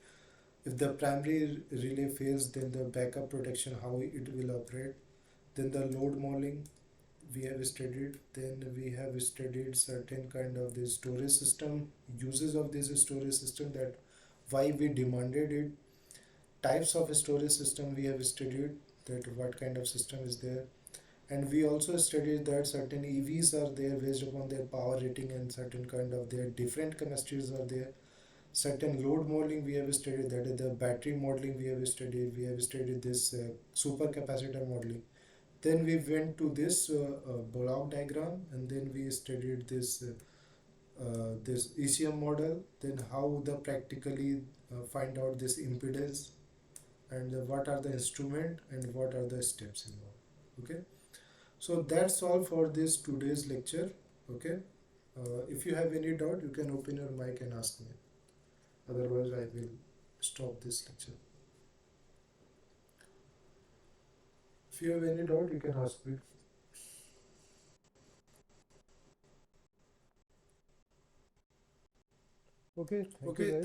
if the primary relay fails, then the backup protection, how it will operate. Then the load modeling we have studied. Then we have studied certain kind of this storage system, uses of this storage system, that why we demanded it. Types of storage system we have studied, that what kind of system is there. And we also studied that certain EVs are there based upon their power rating, and certain kind of their different chemistries are there. Certain load modeling we have studied, that is the battery modeling we have studied. We have studied this supercapacitor modeling. Then we went to this block diagram, and then we studied this this ECM model. Then how the practically find out this impedance, and what are the instrument and what are the steps involved. Okay, So that's all for this today's lecture. Okay. If you have any doubt, you can open your mic and ask me. Otherwise, I will stop this lecture. If you have any doubt, you can ask me. Okay, thank you Okay. guys.